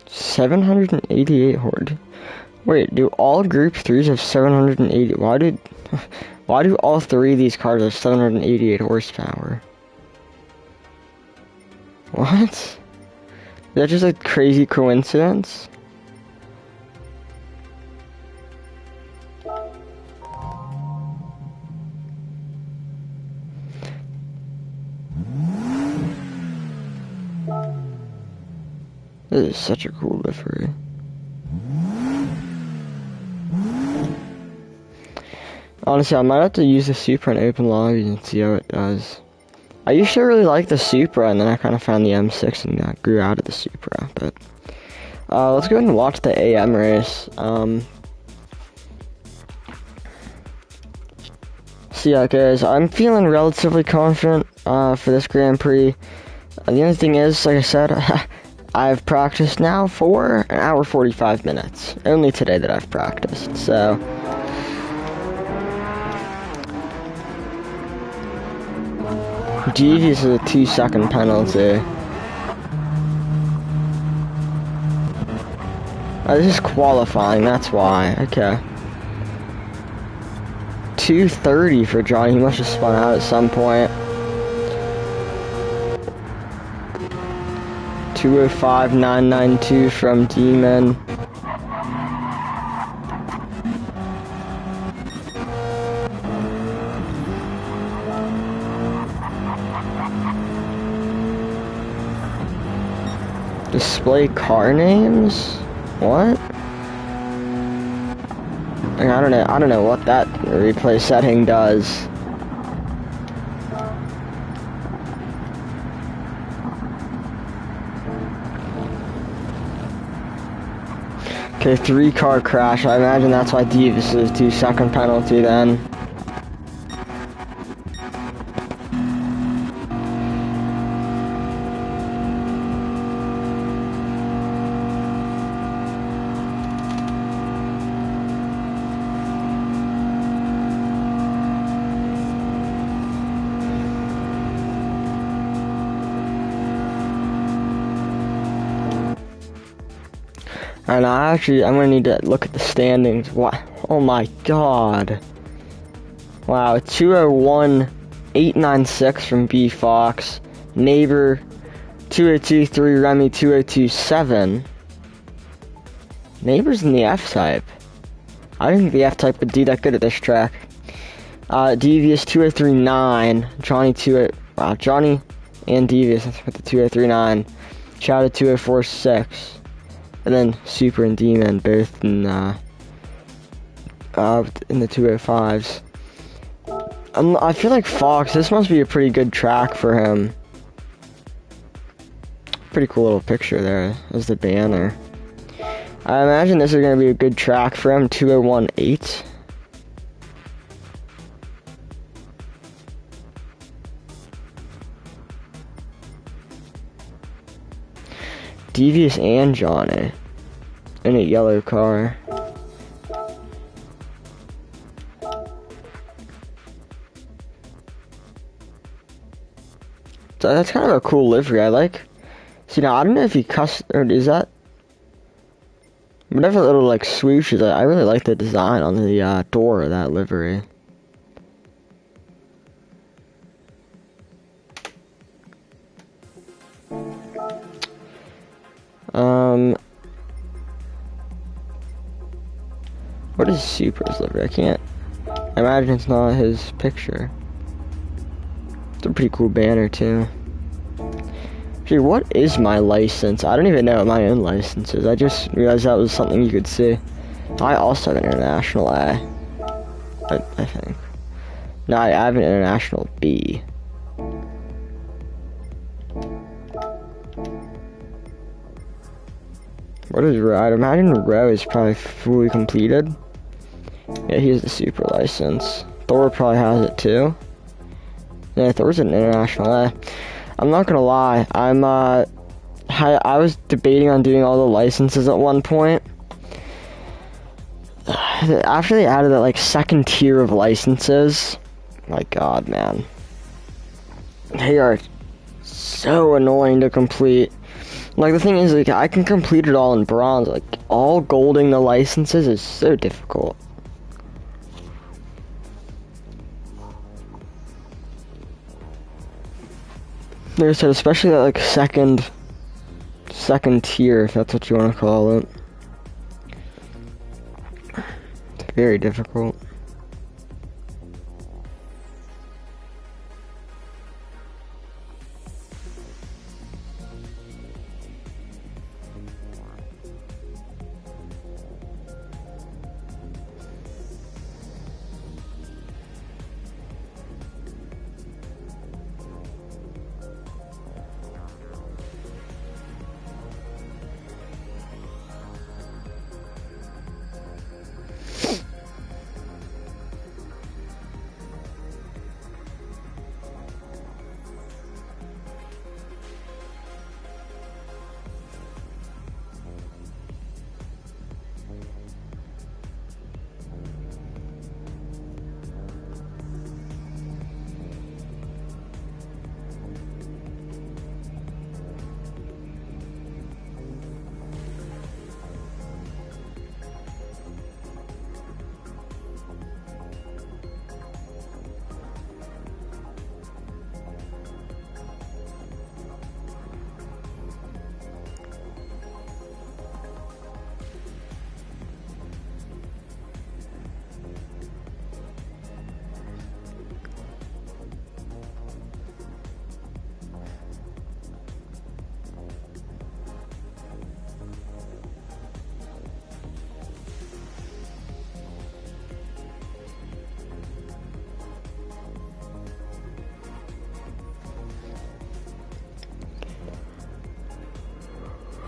788 horde. Wait, do all group 3s have 780? Why do all 3 of these cars have 788 horsepower? What? Is that just a crazy coincidence? This is such a cool livery. Honestly, I might have to use the Supra in open lobbies and see how it does. I used to really like the Supra, and then I kind of found the M6 and grew out of the Supra. But let's go ahead and watch the AM race. So yeah, guys, I'm feeling relatively confident for this Grand Prix. The only thing is, like I said, I've practiced now for an hour 45 minutes. Only today that I've practiced, so... Devious is a 2-second penalty. Oh, this is qualifying, that's why. Okay. 2:30 for Johnny. He must have spun out at some point. 2:05.992 from Demon. Display car names? What? I don't know what that replay setting does. Okay, 3-car crash. I imagine that's why Davis is 2-second penalty then. And I'm gonna need to look at the standings. What? Oh my god. Wow, 201.896 from B Fox. Neighbor 202.3, Remy 202.7. Neighbor's in the F type. I didn't think the F type would do that good at this track. Devious 203.9. Johnny and Devious with the 203.9. Chowder 204.6. And then Super and Demon both in the 205s. I feel like Fox, this must be a pretty good track for him. Pretty cool little picture there as the banner. I imagine this is going to be a good track for him, 201.8. Devious and Johnny in a yellow car. So that's kind of a cool livery. I like. See, now I don't know if he or is that whatever little like swoosh is. I really like the design on the door of that livery. What is Super's livery? I can't imagine it's not his picture. It's a pretty cool banner too. Gee, what is my license? I don't even know what my own license is. I just realized that was something you could see. I also have an international A. I think. No, I have an international B. What is Row? I'd imagine Row is probably fully completed. Yeah, he has the Super license. Thor probably has it too. Yeah, Thor's an international A. I'm not gonna lie, I was debating on doing all the licenses at one point. After they added that like second tier of licenses, my god, man. They are so annoying to complete. Like, the thing is, like, I can complete it all in bronze. Like, all golding the licenses is so difficult. Like I said, especially that, like, second tier, if that's what you want to call it. It's very difficult.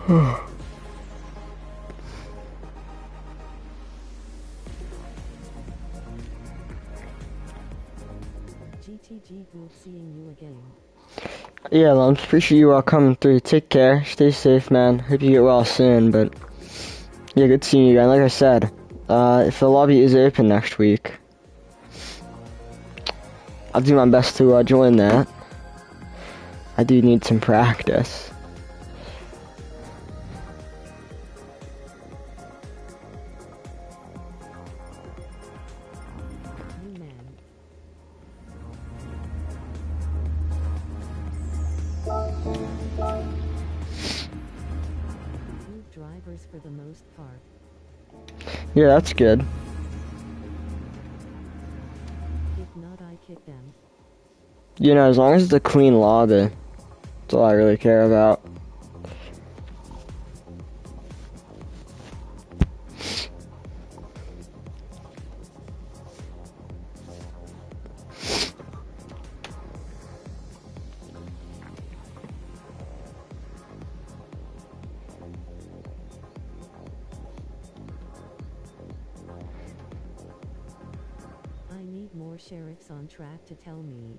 GTG, good seeing you again. Yeah, Lumps, appreciate you all coming through. Take care. Stay safe, man. Hope you get well soon, but yeah, good seeing you guys. Like I said, if the lobby is open next week, I'll do my best to join that. I do need some practice. New man. Good drivers for the most part. Yeah, that's good. If not, I kick them. You know, as long as it's a clean lobby, that's all I really care about. I need more sheriffs on track to tell me.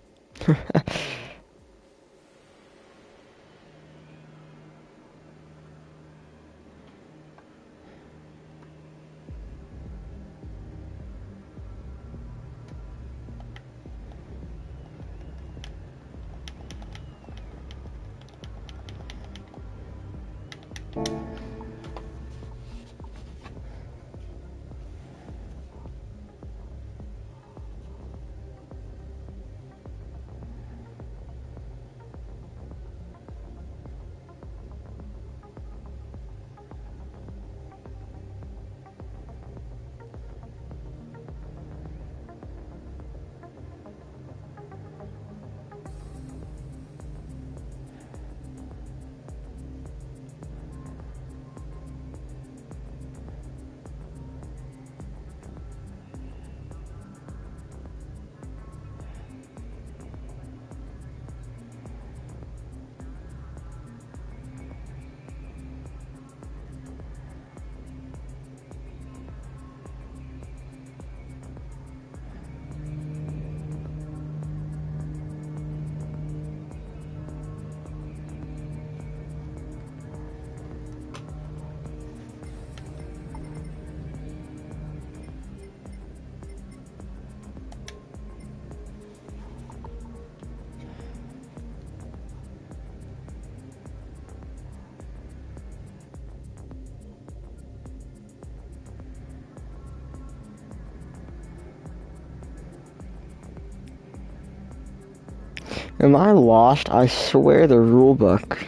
Am I lost? I swear the rulebook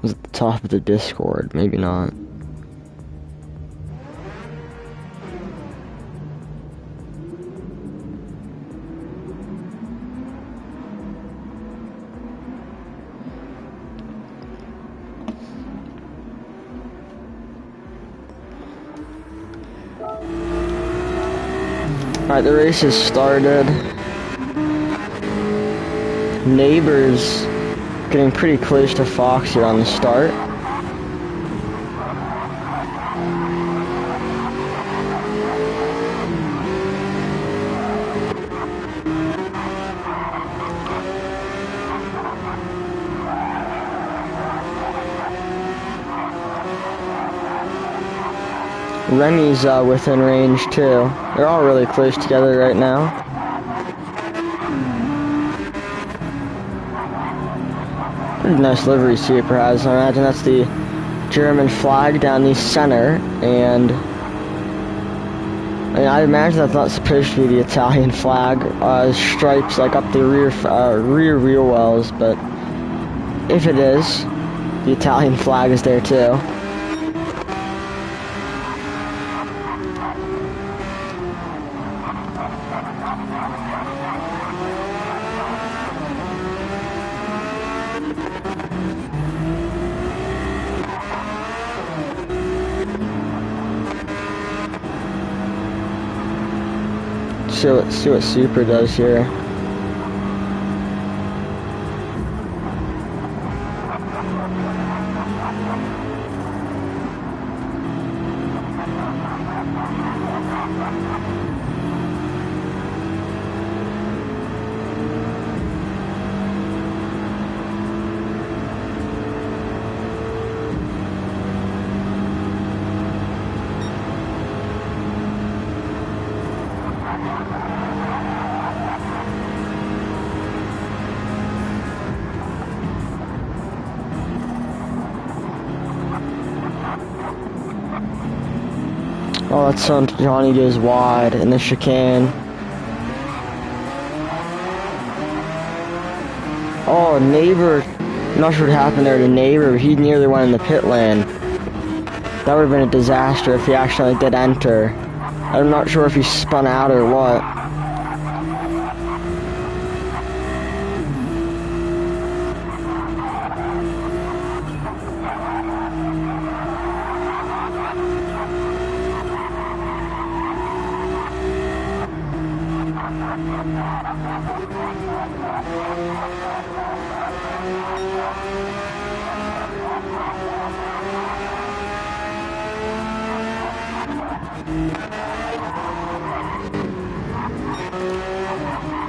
was at the top of the Discord. Maybe not. Alright, the race has started. Neighbors getting pretty close to Fox here on the start. Remy's within range too. They're all really close together right now. Pretty nice livery Super has. I imagine that's the German flag down the center, and I imagine that's not supposed to be the Italian flag. Stripes like up the rear wheel wells, but if it is, the Italian flag is there too. See what Super does here. Oh, that's when Johnny goes wide in the chicane. Oh, neighbor. I'm not sure what happened there to neighbor. He nearly went in the pit lane. That would have been a disaster if he actually did enter. I'm not sure if he spun out or what.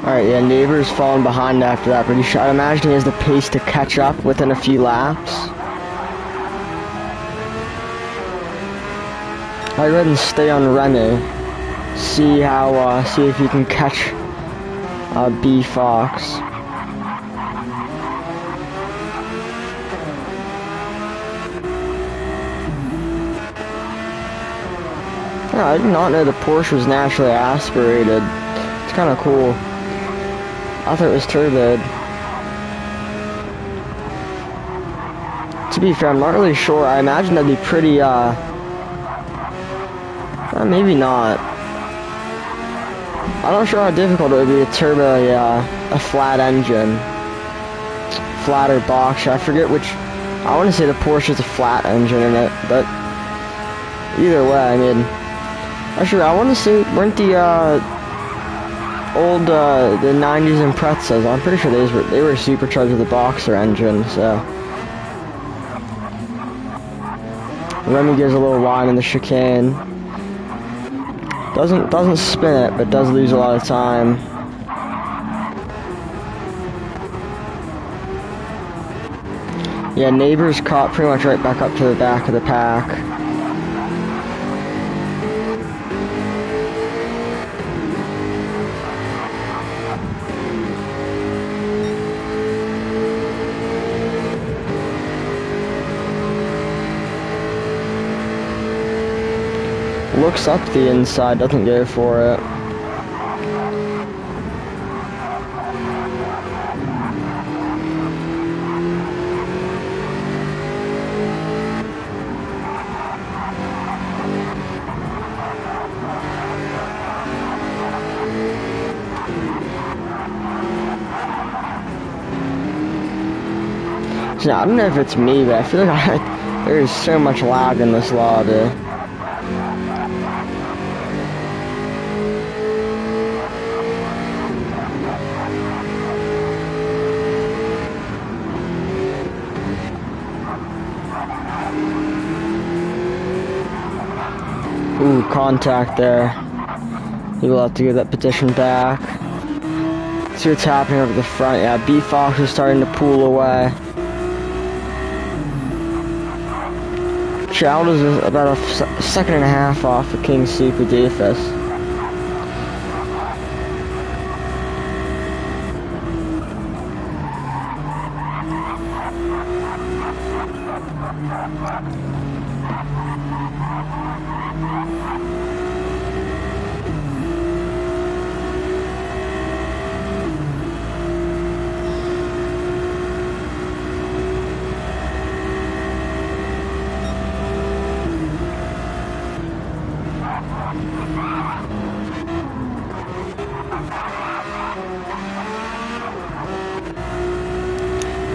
Alright, yeah, neighbor's falling behind after that, but I imagine he has the pace to catch up within a few laps. I'd rather stay on Remy. See if he can catch B Fox. Yeah, I did not know the Porsche was naturally aspirated. It's kind of cool. I thought it was turboed. To be fair, I'm not really sure. I imagine that'd be pretty, maybe not. I'm not sure how difficult it would be to turbo a flat engine. Flat or box. I forget which. I want to say the Porsche is a flat engine in it, but either way, I mean. Actually, I want to say, weren't the, old the 90s Imprezas, I'm pretty sure they were supercharged with the boxer engine, so Remy gives a little wide in the chicane. Doesn't spin it, but does lose a lot of time. Yeah, neighbor's caught pretty much right back up to the back of the pack. Looks up the inside, doesn't go for it. So, I don't know if it's me, but I feel like there's so much lag in this lobby. Ooh, contact there. He will have to give that petition back. See what's happening over the front. Yeah, B Fox is starting to pull away. Child is about a second and a half off of King Super Doofus.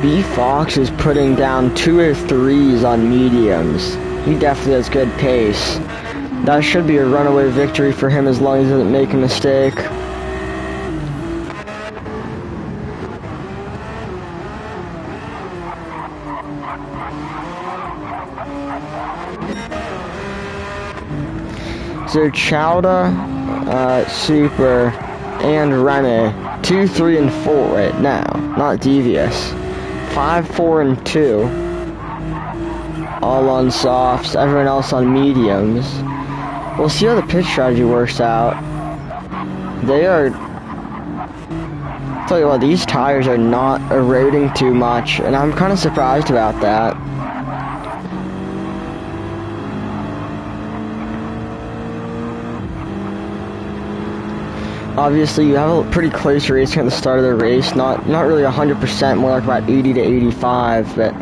B Fox is putting down 2 or 3s on mediums. He definitely has good pace. That should be a runaway victory for him as long as he doesn't make a mistake. So Chowda, Super, and Remy, 2, 3, and 4 right now. Not devious. 5, 4, and 2. All on softs, everyone else on mediums. We'll see how the pit strategy works out. They are... tell you what, these tires are not eroding too much, and I'm kind of surprised about that. obviously you have a pretty close race at the start of the race, not really 100%, more like about 80 to 85, but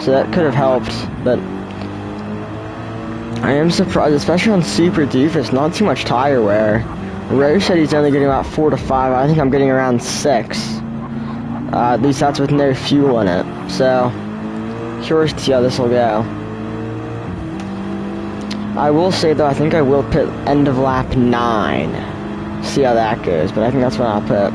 so that could have helped, but I am surprised, especially on Super Doofus, not too much tire wear. Rose said he's only getting about 4 to 5, I think I'm getting around 6. At least that's with no fuel in it, so curious to see how this will go. I will say though, I think I will pit end of lap 9. See how that goes, but I think that's when I'll pit.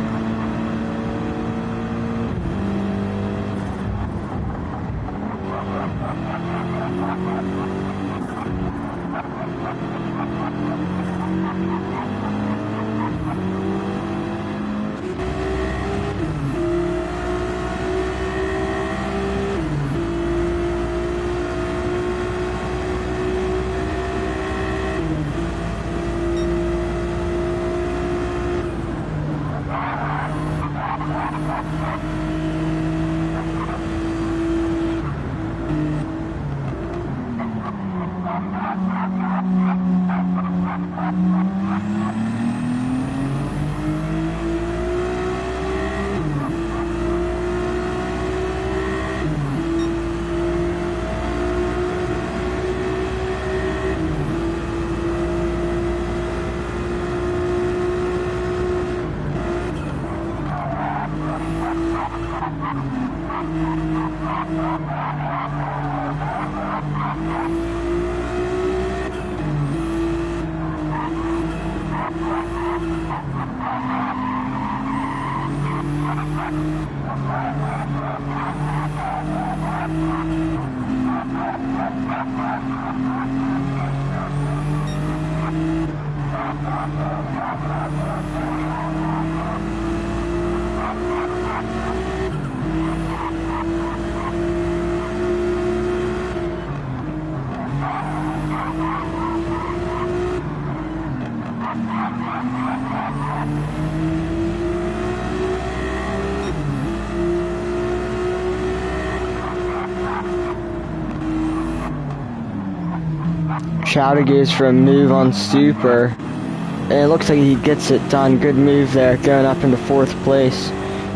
Chowder goes for a move on Super, and it looks like he gets it done. Good move there, going up into 4th place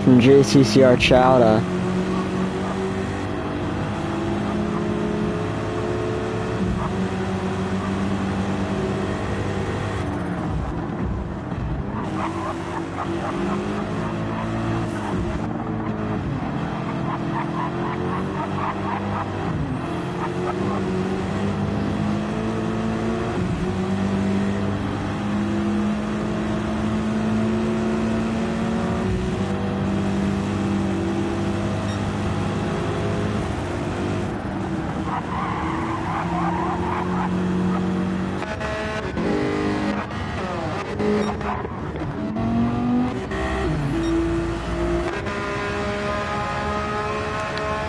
from JCCR Chowder.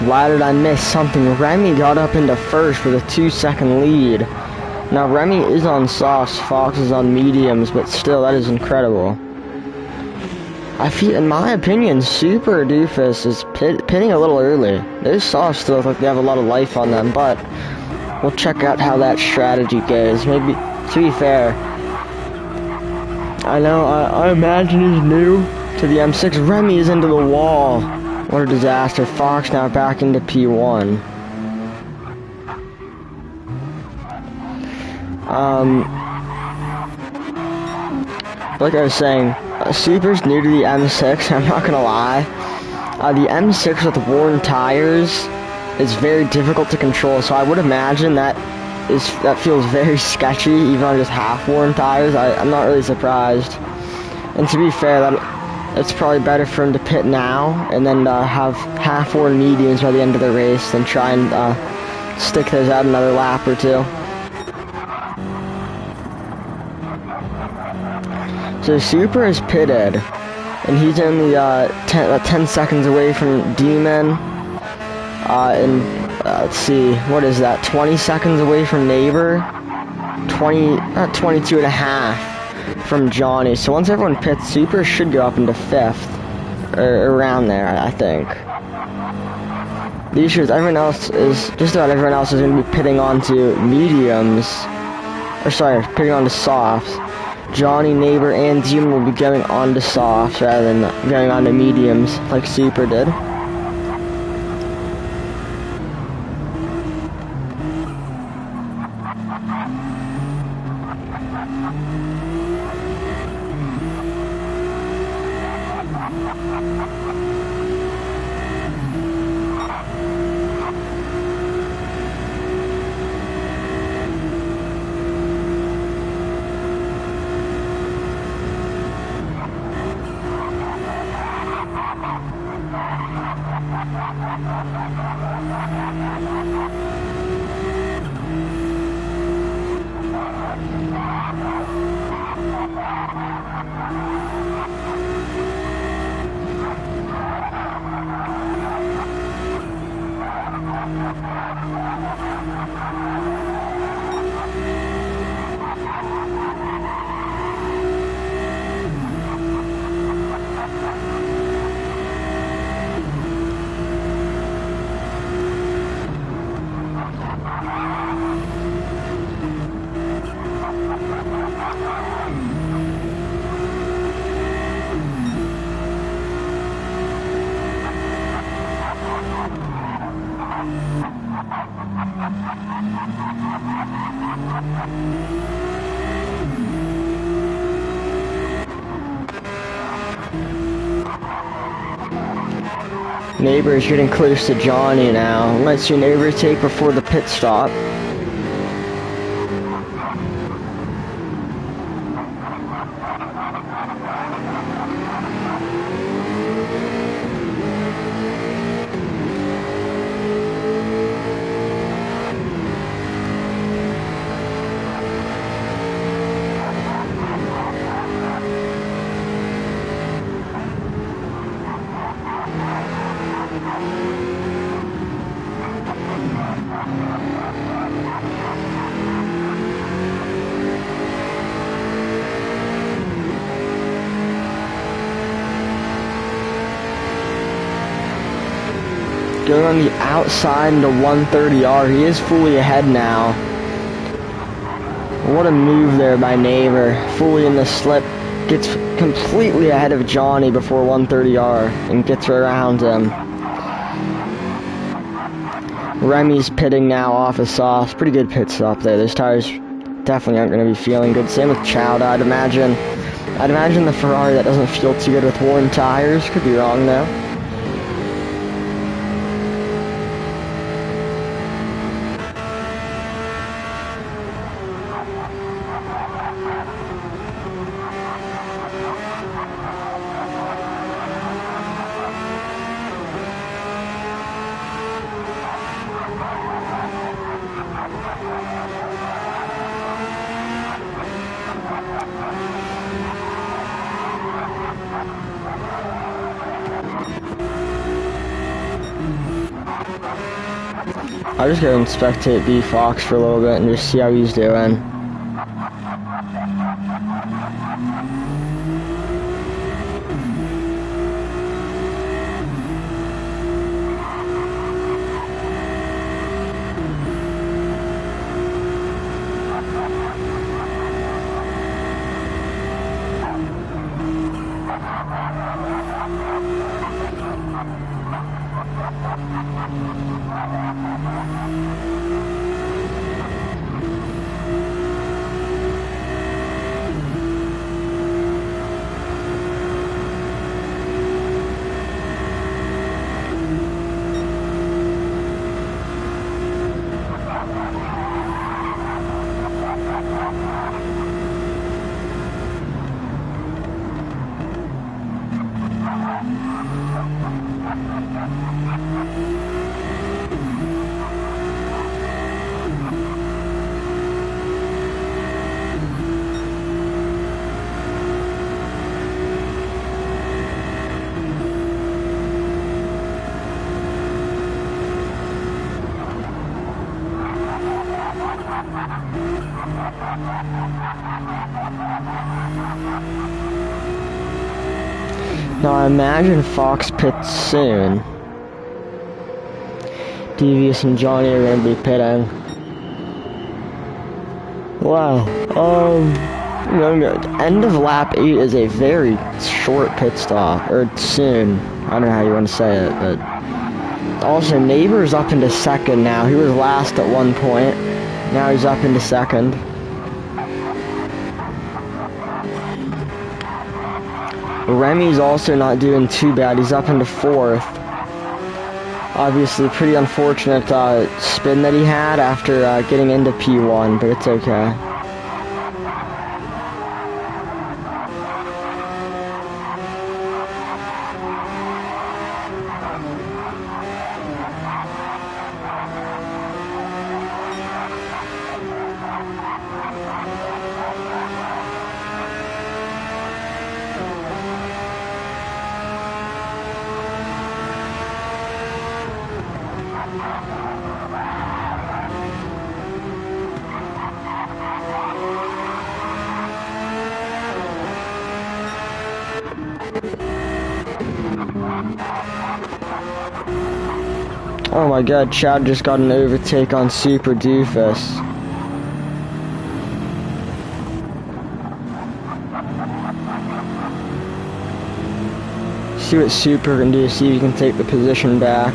Why did I miss something? Remy got up into 1st with a 2-second lead. Now Remy is on softs, Fox is on mediums, but still, that is incredible. I feel, in my opinion, Super Doofus is pitting a little early. Those softs still look like they have a lot of life on them, but we'll check out how that strategy goes. Maybe, to be fair, I know, I imagine he's new to the M6. Remy is into the wall. What a disaster. Fox now back into P1. Like I was saying, Super's new to the M6, I'm not gonna lie. The M6 with worn tires is very difficult to control, so I would imagine that feels very sketchy, even on just half-worn tires. I'm not really surprised. And to be fair, it's probably better for him to pit now, and then have half-worn mediums by the end of the race, than try and stick those out another lap or 2. So Super is pitted, and he's only 10 seconds away from Demon, and let's see, what is that, 20 seconds away from Neighbor, 22 and a half from Johnny. So once everyone pits, Super should go up into 5th, or around there, I think. The issue is just about everyone else is going to be pitting onto mediums, or sorry, pitting onto softs. Johnny, Neighbor, and Demon will be going on to softs rather than going on to mediums like Super did. Neighbor is getting close to Johnny now. Let's see Neighbor take before the pit stop. Going on the outside into 130R. He is fully ahead now. What a move there by Neighbor. Fully in the slip. Gets completely ahead of Johnny before 130R and gets around him. Remy's pitting now off of soft. Pretty good pit stop there. Those tires definitely aren't going to be feeling good. Same with Chowd, I'd imagine. I'd imagine the Ferrari that doesn't feel too good with worn tires. Could be wrong though. I'll just go and spectate B Fox for a little bit and just see how he's doing. Now I imagine Fox pits soon. Devious and Johnny are going to be pitting. Wow. You know, end of lap 8 is a very short pit stop, or soon. I don't know how you want to say it, but also Neighbor's up into second now. He was last at one point. Now he's up into second. Remy's also not doing too bad. He's up into fourth. Obviously, pretty unfortunate spin that he had after getting into P1, but it's okay. Oh my god, Chad just got an overtake on Super Doofus. See what Super can do, see if he can take the position back.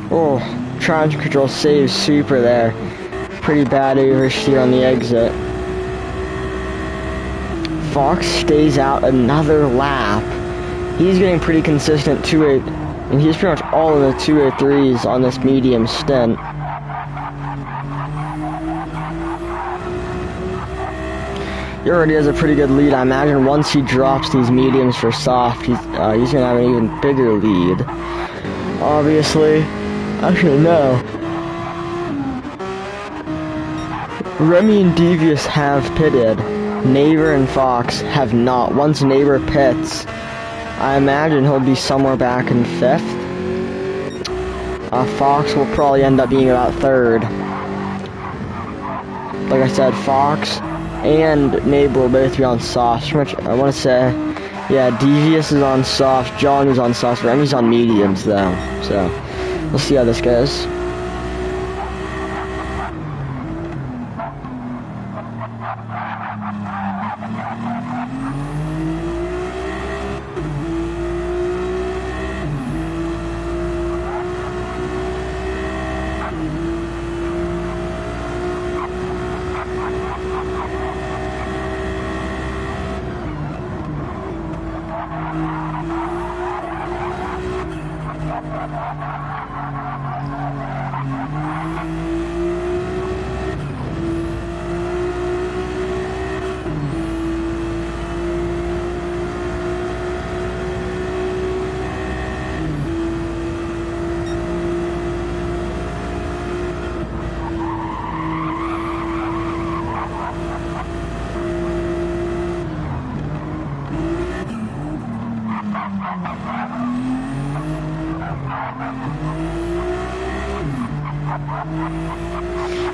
Oh, traction control saves Super there. Pretty bad oversteer on the exit. Fox stays out another lap. He's getting pretty consistent 2.8, and he's pretty much all in the 2.03s on this medium stint. He already has a pretty good lead. I imagine once he drops these mediums for soft, he's gonna have an even bigger lead. Obviously, actually no. Remy and Devious have pitted. Neighbor and Fox have not. Once Neighbor pits, I imagine he'll be somewhere back in 5th. Fox will probably end up being about 3rd. Like I said, Fox and Neighbor will both be on softs. Pretty much, I want to say, yeah, Devious is on soft, John is on soft, Remy's on mediums though. So, we'll see how this goes.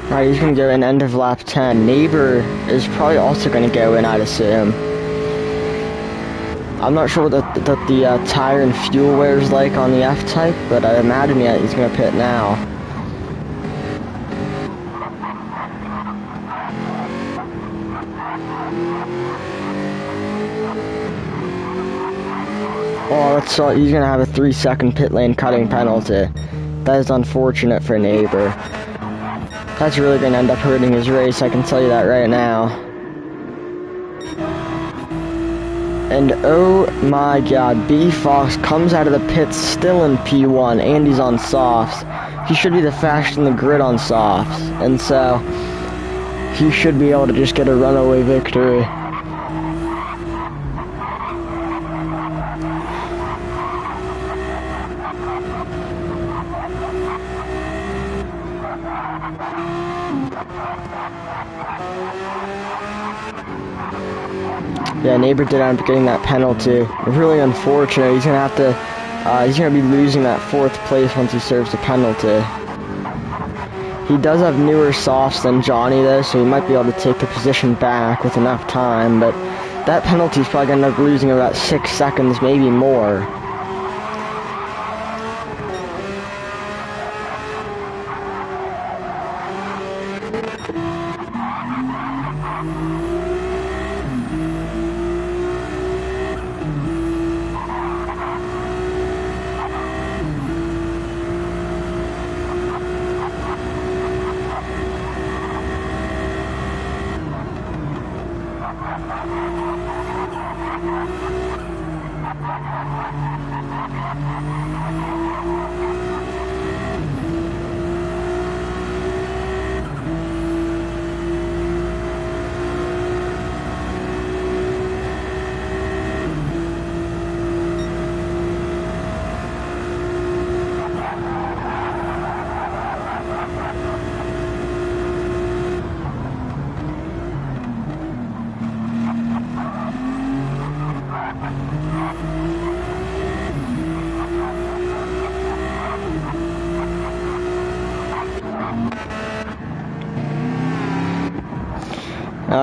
Alright, he's gonna go in end of lap 10. Neighbor is probably also gonna go in, I'd assume. I'm not sure what the tire and fuel wear is like on the F-Type, but I imagine yeah, he's gonna pit now. Oh, he's gonna have a 3-second pit lane cutting penalty. That is unfortunate for Neighbor. That's really gonna end up hurting his race, I can tell you that right now. And oh my god, B Fox comes out of the pits still in P1, and he's on softs. He should be the fastest in the grid on softs, and so he should be able to just get a runaway victory. Yeah, Neighbor did end up getting that penalty. Really unfortunate. He's gonna be losing that 4th place once he serves the penalty. He does have newer softs than Johnny though, so he might be able to take the position back with enough time, but that penalty is probably gonna end up losing about 6 seconds, maybe more.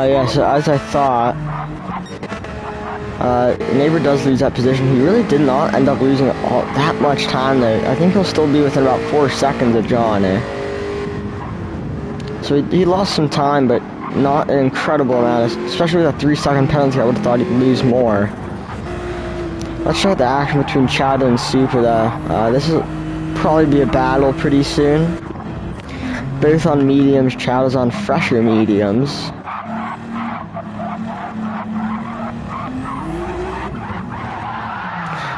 Yeah, so as I thought, Neighbor does lose that position. He really did not end up losing all that much time though. I think he'll still be within about 4 seconds of Johnny. So he lost some time, but not an incredible amount, especially with a 3-second penalty. I would have thought he'd lose more. Let's check the action between Chad and Super though. This will probably be a battle pretty soon. Both on mediums, Chad is on fresher mediums.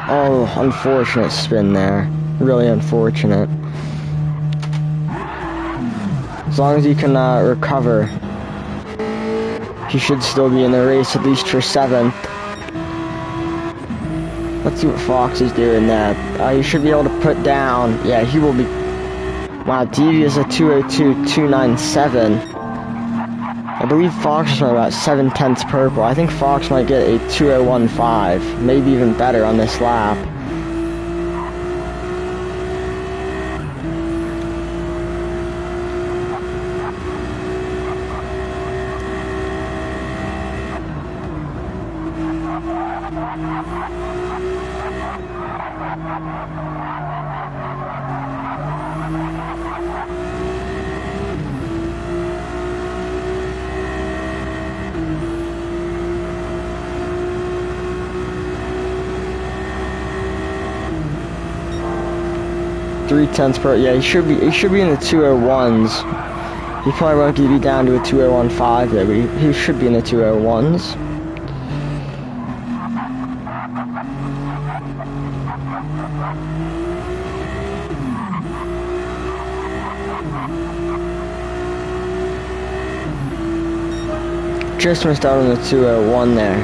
Oh, unfortunate spin there. Really unfortunate. As long as he can recover, he should still be in the race, at least for 7th. Let's see what Fox is doing there. He should be able to put down. Yeah, he will be. Wow, Devious a 202.297. I believe Fox is about 7/10 purple. I think Fox might get a 201.5, maybe even better on this lap. .3 per. Yeah, he should be in the 201s. He probably won't be down to a 201.5 there, but he should be in the 201s. Just missed out on the 201 there.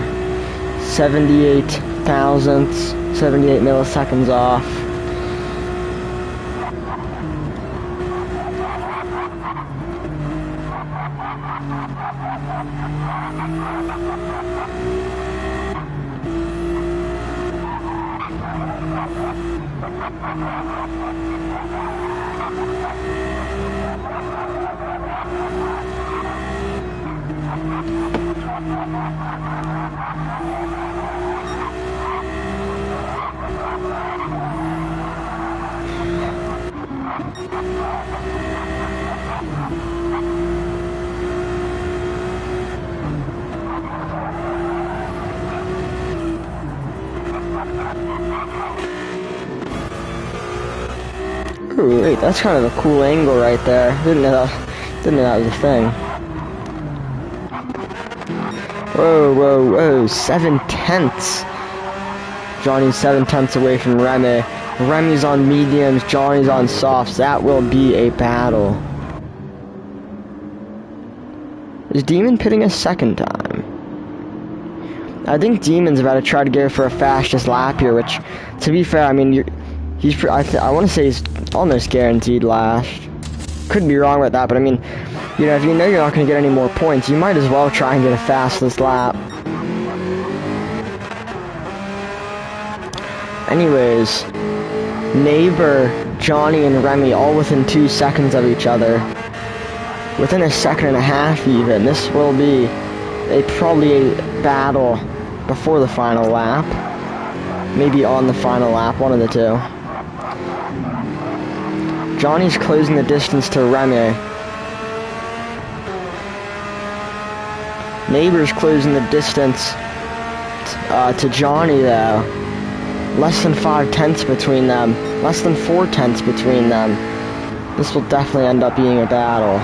78 thousandths, 78 milliseconds off. Ooh, wait, that's kind of a cool angle right there. Didn't know that was a thing. Whoa, whoa, whoa, 7/10. Johnny's 7/10 away from Remy. Remy's on mediums, Johnny's on softs. That will be a battle. Is Demon pitting a second time? I think Demon's about to try to go for a fastest lap here, which, to be fair, I mean, I want to say he's almost guaranteed last. Could be wrong with that, but I mean, you know, if you know you're not going to get any more points, you might as well try and get a fastest lap. Anyways, Neighbor, Johnny, and Remy all within 2 seconds of each other. Within a second and a half even. This will be probably a battle before the final lap. Maybe on the final lap, one of the two. Johnny's closing the distance to Remy. Neighbor's closing the distance to Johnny though. Less than 5/10 between them. Less than 4/10 between them. This will definitely end up being a battle.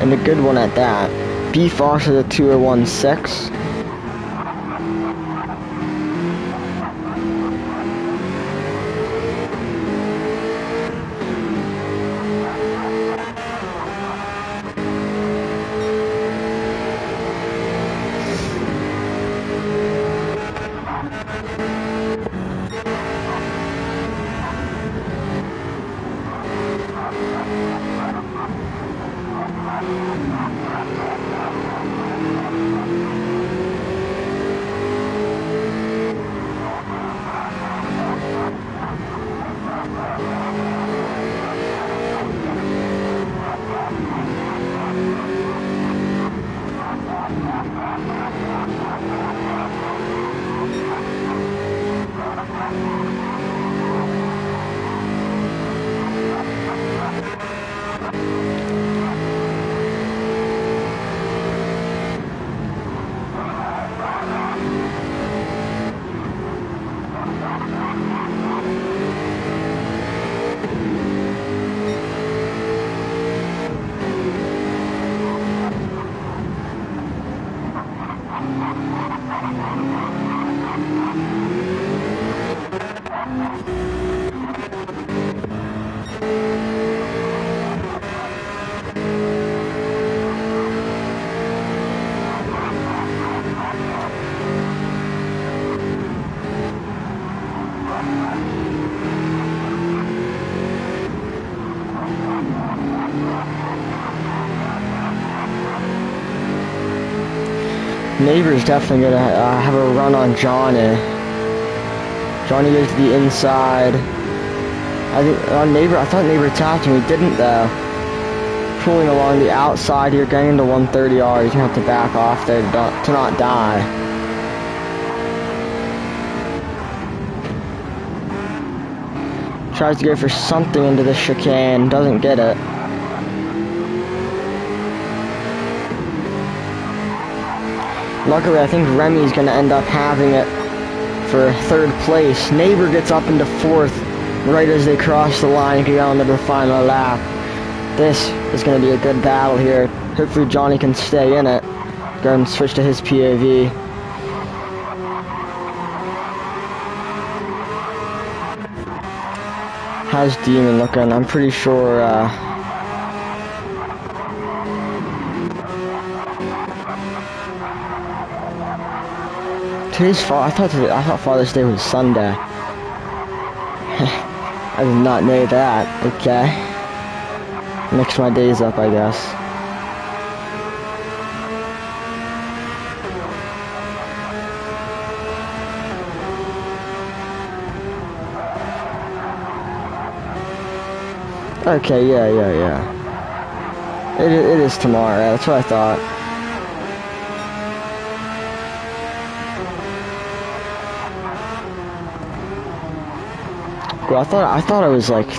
And a good one at that. B Fox is a 2016. Neighbor's definitely gonna have a run on Johnny. Johnny goes to the inside. I think on Neighbor. I thought Neighbor tapped him. He didn't though. Pulling along the outside here, getting into 130R. He's gonna have to back off there to not die. Tries to go for something into the chicane. Doesn't get it. Luckily, I think Remy's going to end up having it for third place. Neighbor gets up into fourth right as they cross the line and get on to the final lap. This is going to be a good battle here. Hopefully Johnny can stay in it. Go and switch to his POV. How's Demon looking? I'm pretty sure... Today's I thought Father's Day was Sunday. I did not know that. Okay. Mix my days up, I guess. Okay, yeah. It is tomorrow. That's what I thought. Well, I thought I was like, I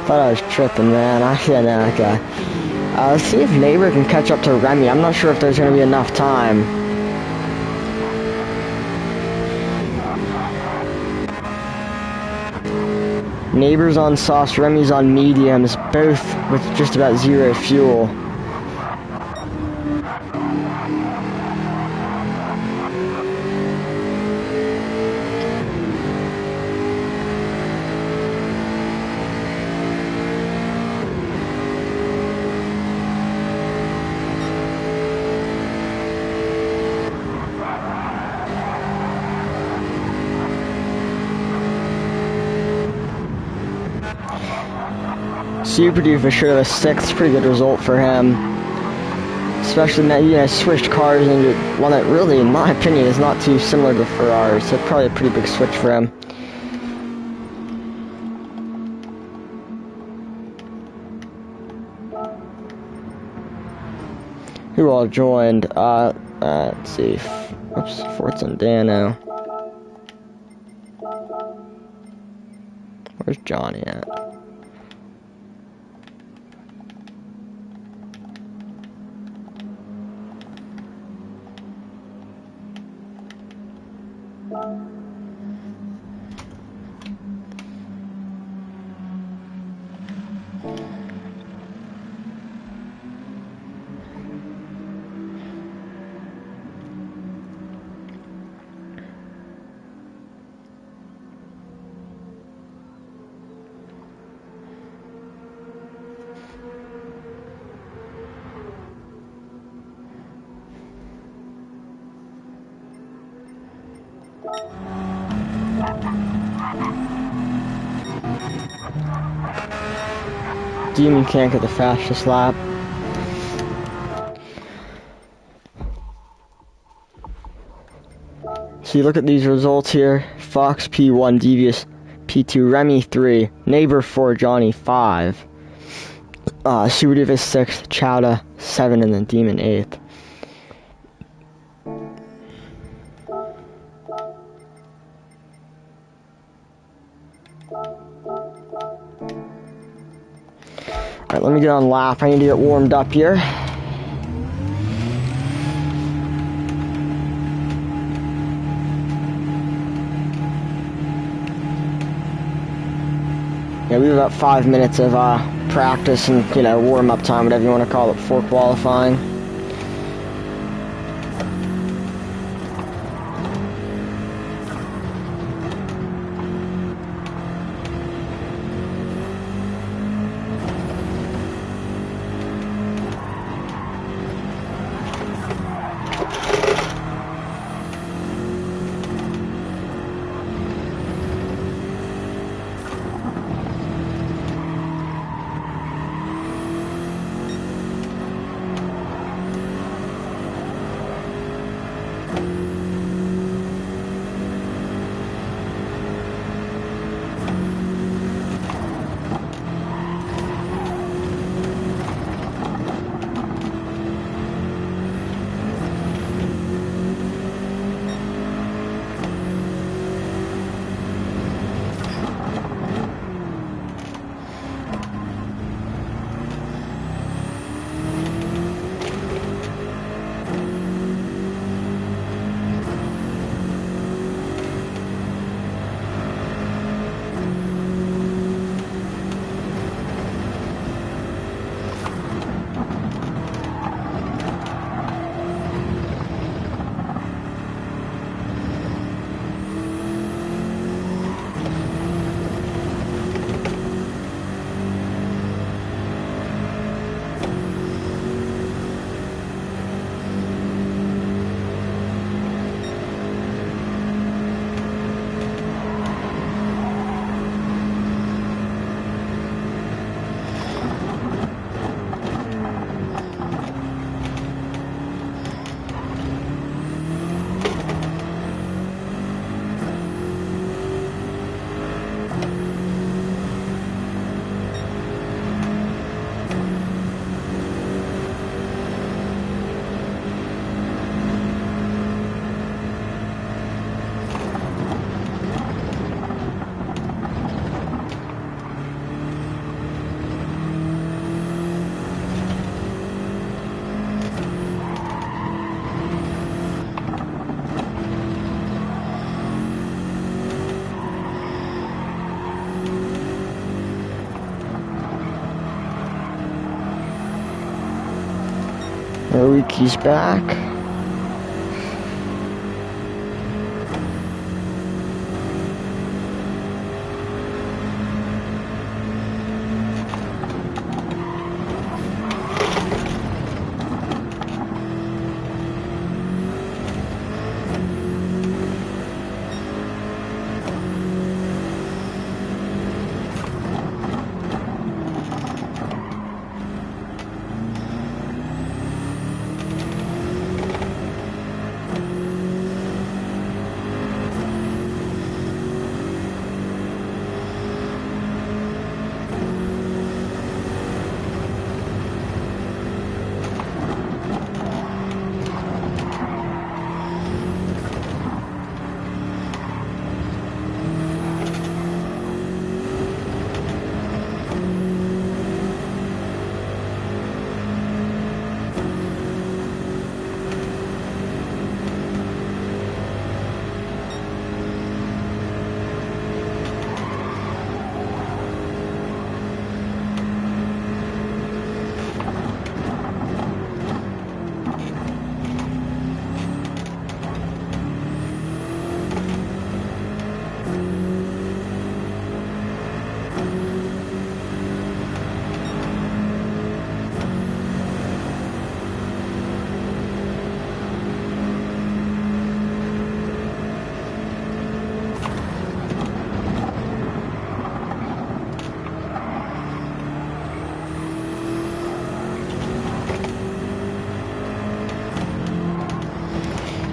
thought I was tripping, man. Yeah, no, okay. Let's see if Neighbor can catch up to Remy. I'm not sure if there's gonna be enough time. Neighbor's on sauce, Remy's on mediums, both with just about zero fuel. Super Duper should have a 6th, pretty good result for him. Especially that, you know, switched cars into one that really, in my opinion, is not too similar to Ferrari, so probably a pretty big switch for him. Who all joined? Let's see. Oops, Forts and Dano. Where's Johnny at? Demon can't get the fastest lap. So you look at these results here. Fox P1, Devious P2, Remy 3, Neighbor 4, Johnny 5, Super Devious 6, Chowda 7, and then Demon 8th. Alright, let me get on lap. I need to get warmed up here. Yeah, we have about 5 minutes of practice and, you know, warm-up time, whatever you want to call it, before qualifying. Haruki's back.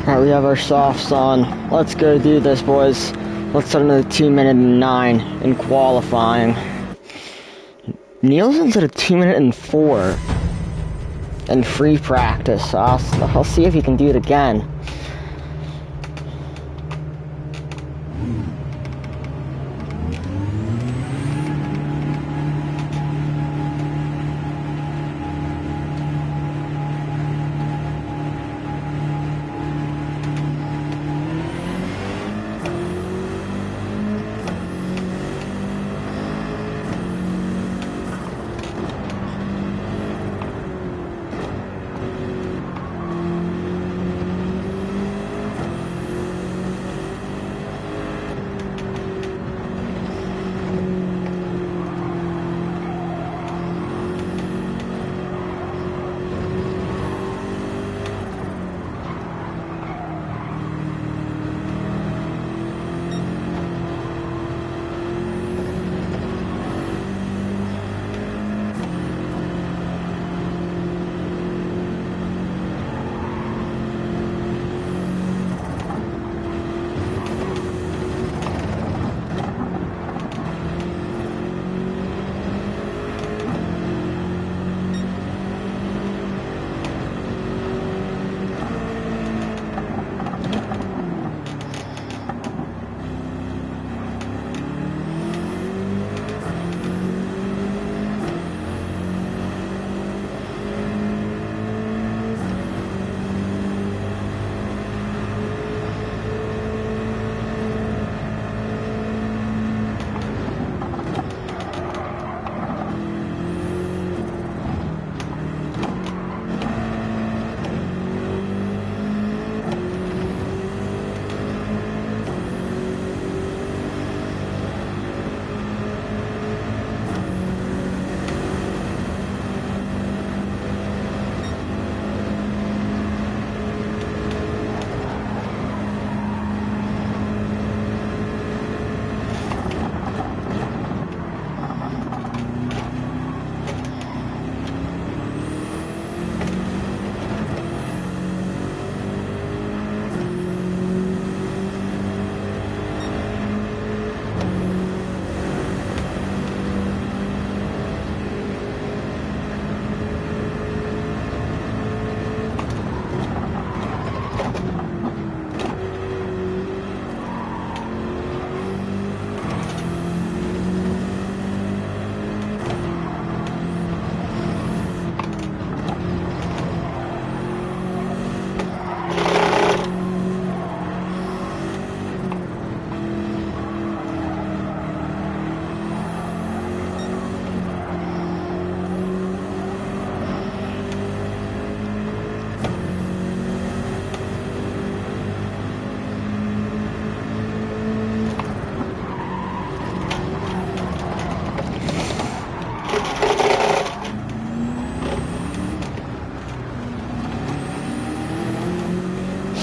Alright, we have our softs on. Let's go do this, boys. Let's start another 2-minute and 9 in qualifying. Nielsen's at a 2-minute and 4 in free practice. I'll see if he can do it again.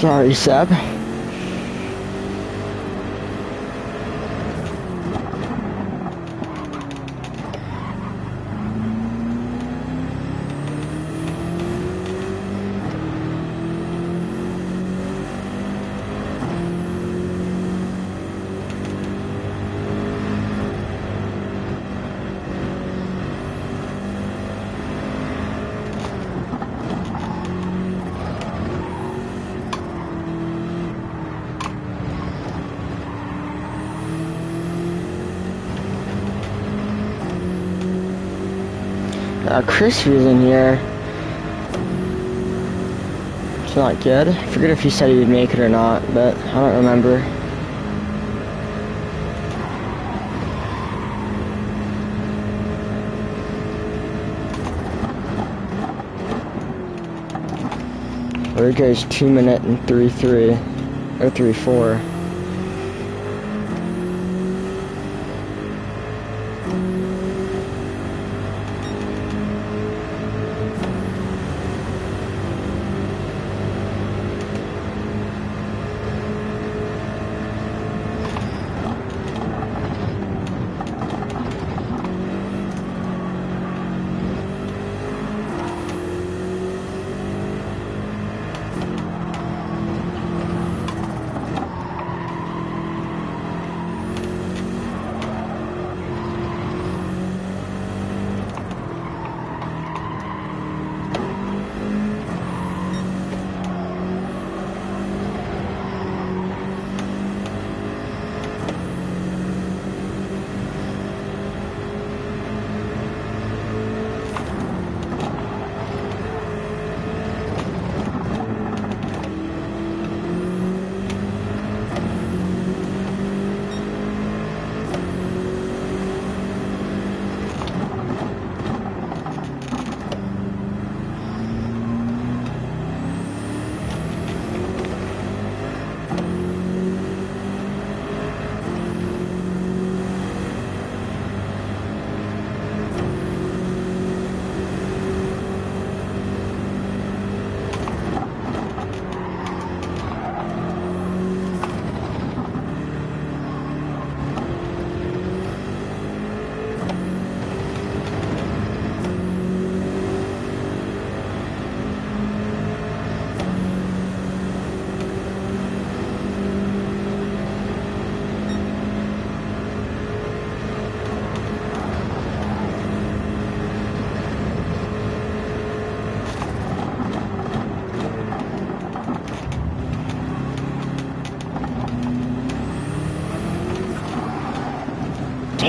Sorry, Seb. Chris was in here. It's not good. I forget if he said he would make it or not, but I don't remember. There goes 2-minute and 3-3 or 3-4.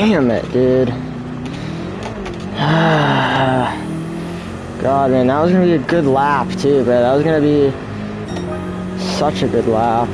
Damn it, dude. God, man, that was gonna be a good lap, too, but that was gonna be such a good lap.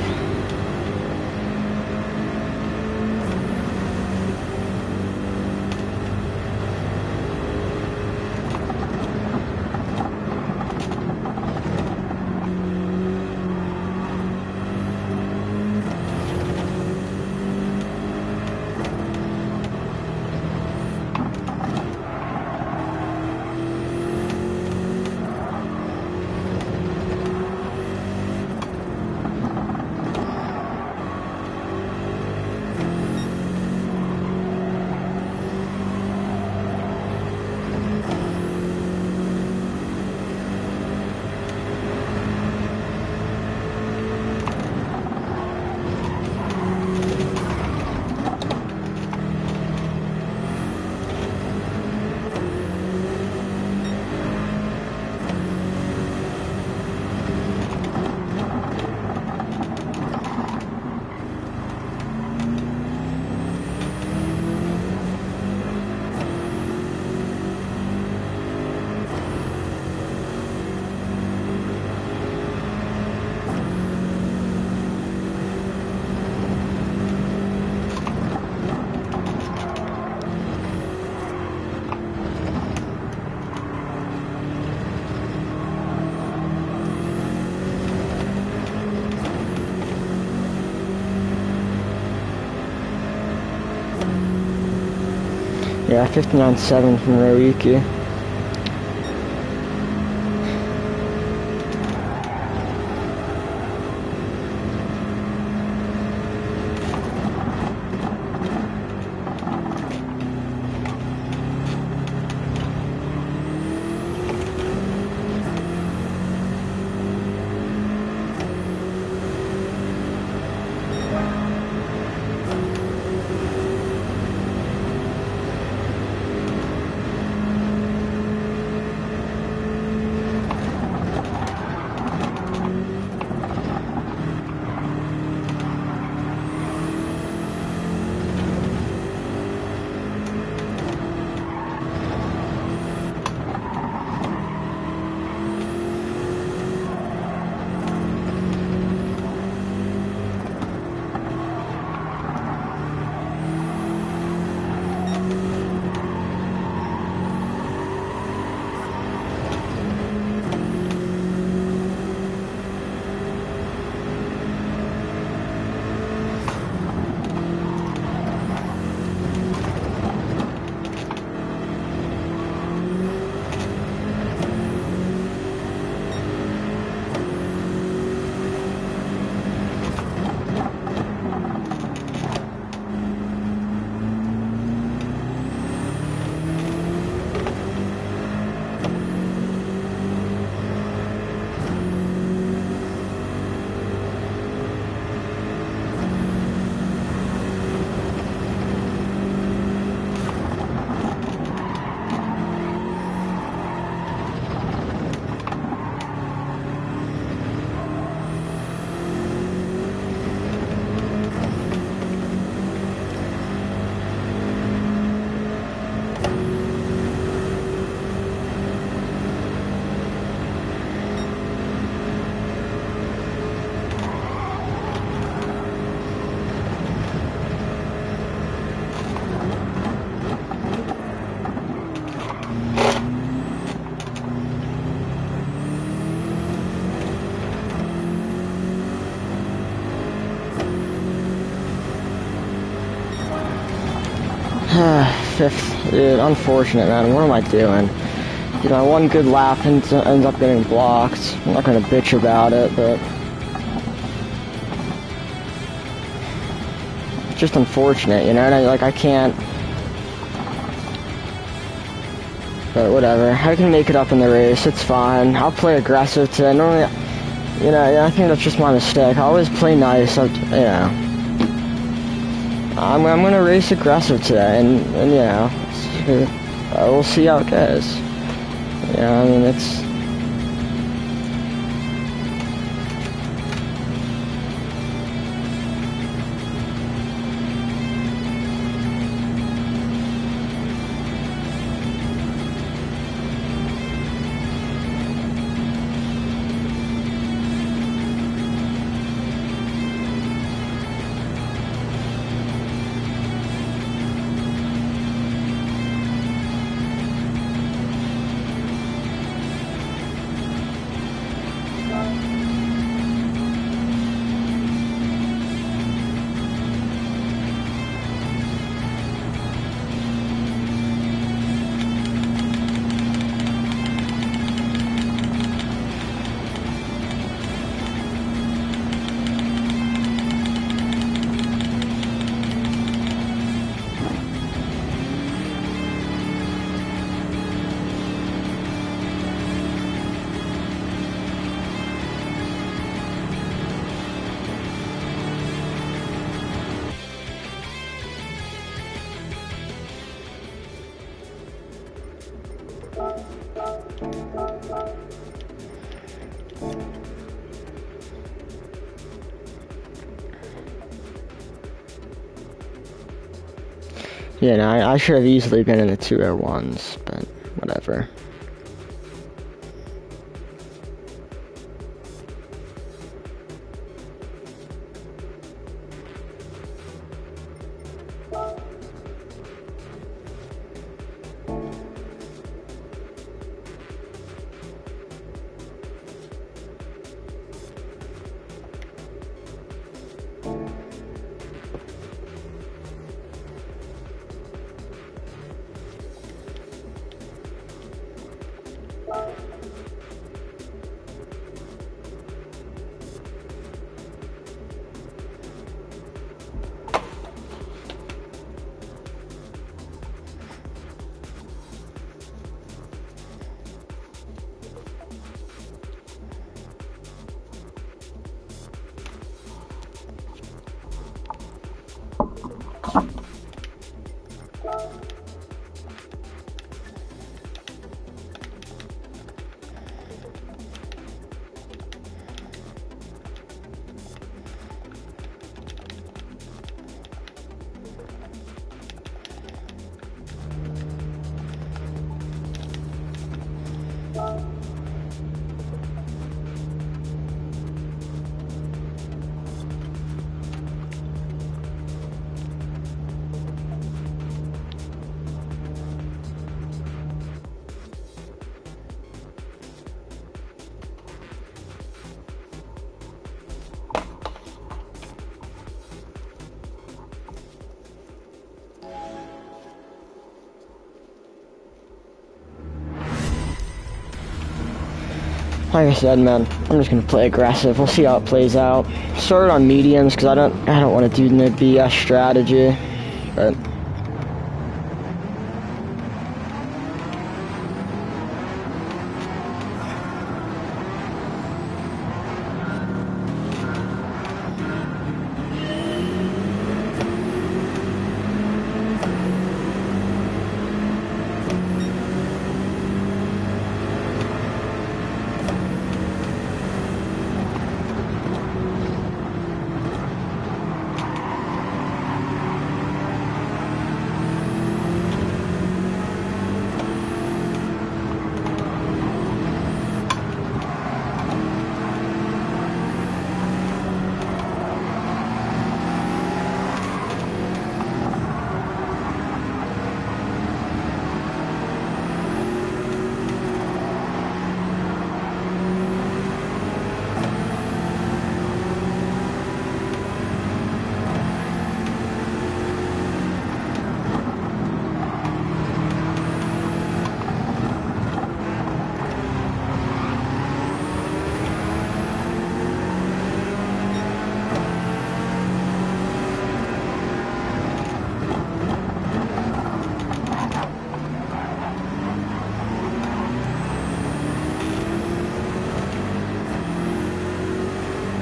Yeah, 59.7 from Roiki. Fifth, dude, unfortunate, man. What am I doing? You know, one good lap ends up getting blocked. I'm not gonna bitch about it, but it's just unfortunate, you know. And I can't. But whatever. I can make it up in the race. It's fine. I'll play aggressive today. Normally, you know, yeah, I think that's just my mistake. I always play nice. I'm gonna race aggressive today, and you know, we'll see how it goes. Yeah, I mean, it's. Yeah, no, I should have easily been in the 201s, but whatever. Like I said, man, I'm just gonna play aggressive. We'll see how it plays out. Start on mediums because I don't want to do no BS strategy, but.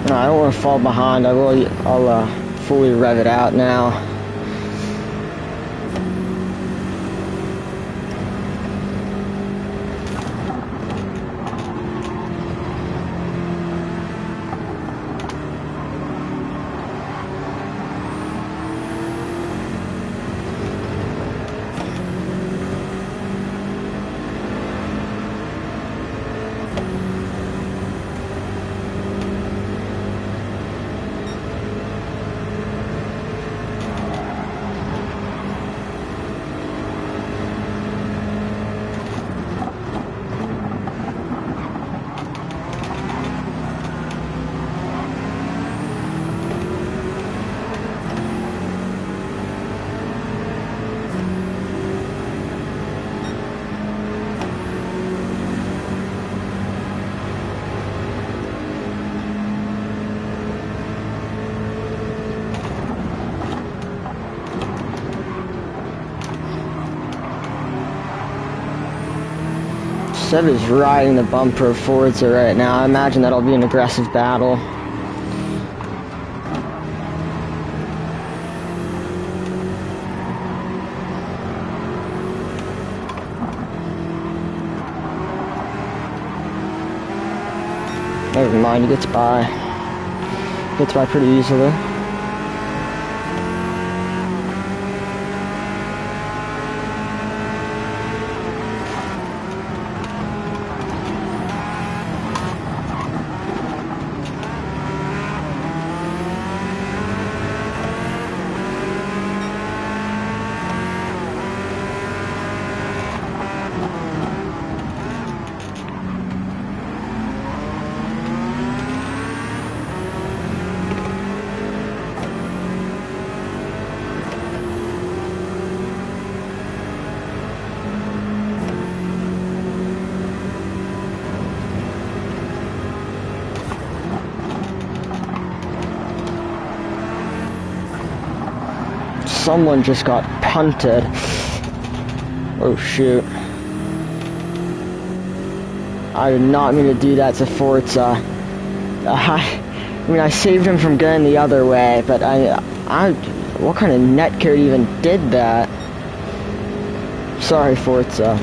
No, I don't want to fall behind. I'll fully rev it out now. Seb is riding the bumper of Forza right now. I imagine that'll be an aggressive battle. Never mind, he gets by. Gets by pretty easily. Someone just got punted. Oh shoot. I did not mean to do that to Forza. I mean, I saved him from going the other way, but what kind of netcode even did that? Sorry, Forza.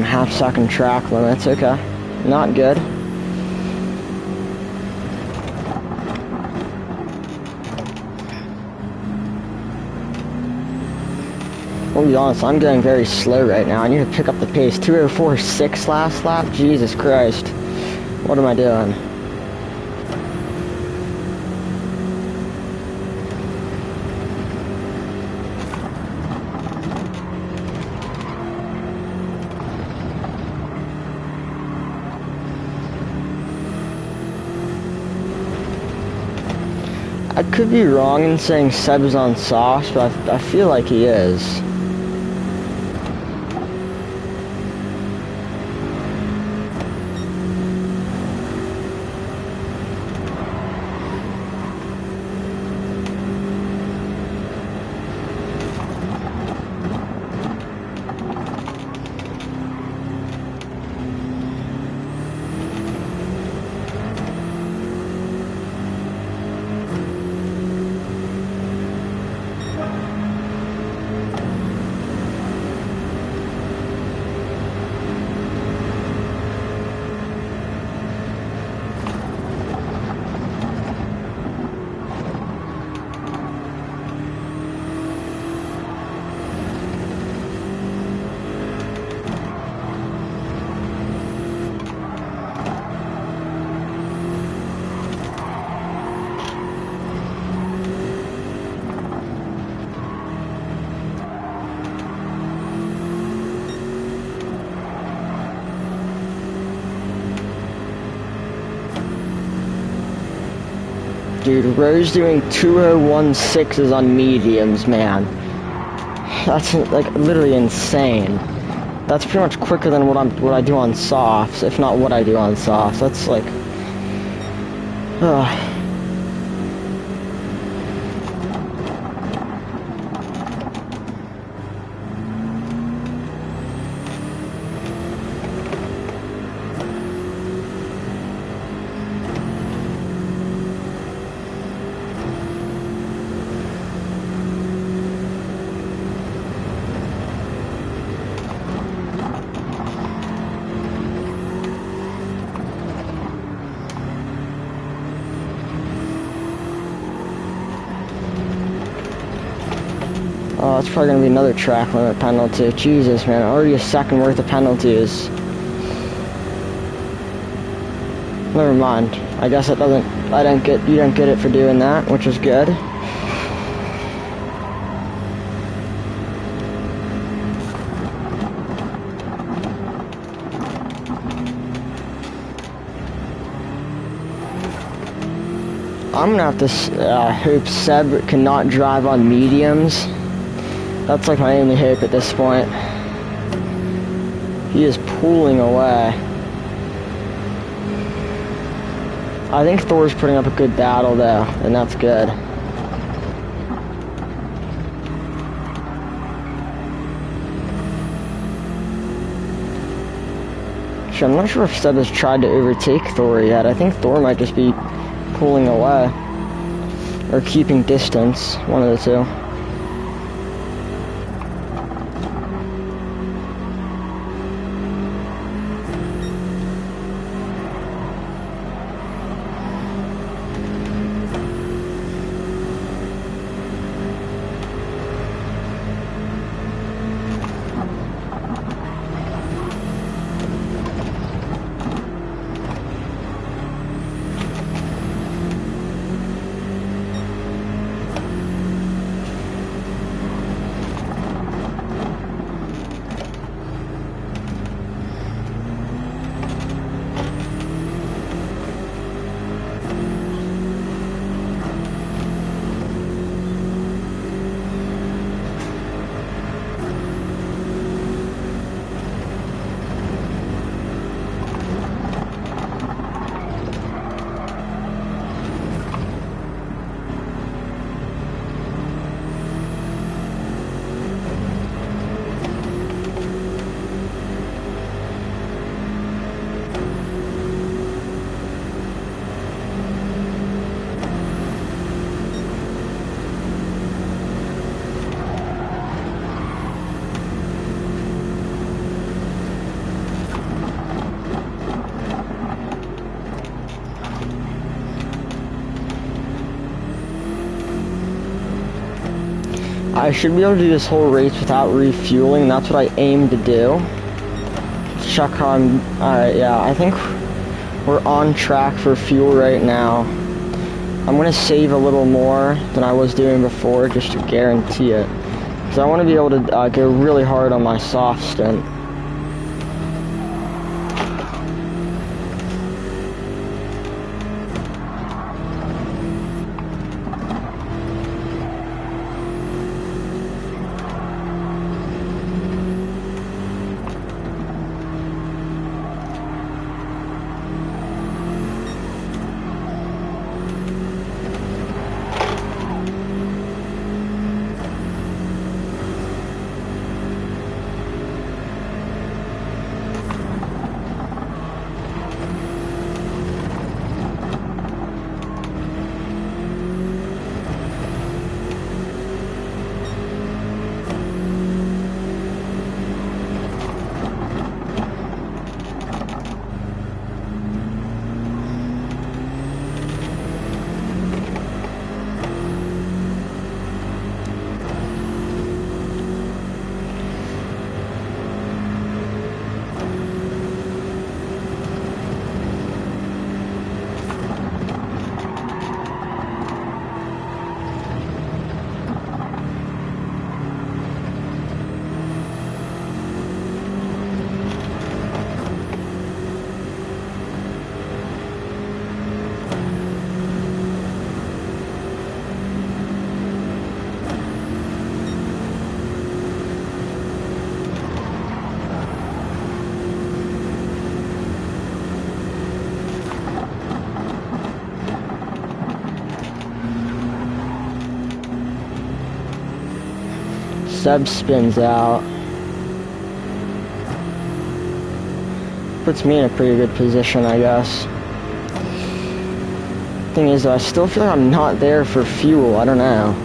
Half-second track limits, okay. Not good. I'll be honest, I'm going very slow right now. I need to pick up the pace. 2:04.6 last lap? Jesus Christ. What am I doing? I could be wrong in saying Seb's on softs, but I feel like he is. Dude, Rose doing 2:01.6s on mediums, man. That's like literally insane. That's pretty much quicker than what I do on softs, if not what I do on softs. That's like, ugh. Oh, it's probably gonna be another track limit penalty. Jesus, man, already a second worth of penalties. Never mind. I guess it doesn't. You didn't get it for doing that, which is good. I'm gonna have to hope Seb cannot drive on mediums. That's like my only hope at this point. He is pulling away. I think Thor's putting up a good battle though, and that's good. Actually, I'm not sure if Seb has tried to overtake Thor yet. I think Thor might just be pulling away. Or keeping distance, one of the two. I should be able to do this whole race without refueling. That's what I aim to do. Check how I'm... Alright, yeah, I think we're on track for fuel right now. I'm going to save a little more than I was doing before just to guarantee it. Because I want to be able to go really hard on my soft stint. Seb spins out. Puts me in a pretty good position, I guess. Thing is, though, I still feel like I'm not there for fuel. I don't know.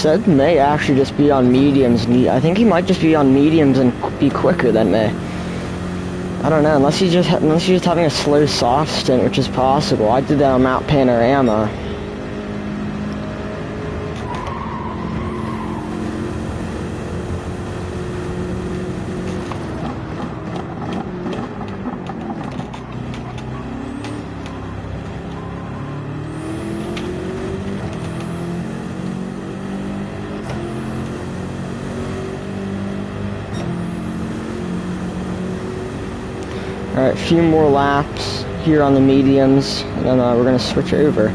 said may actually just be on mediums. And I think he might just be on mediums and be quicker than me. I don't know, unless he's just having a slow soft stint, which is possible. I did that on Mount Panorama. Alright, a few more laps here on the mediums, and then we're going to switch over.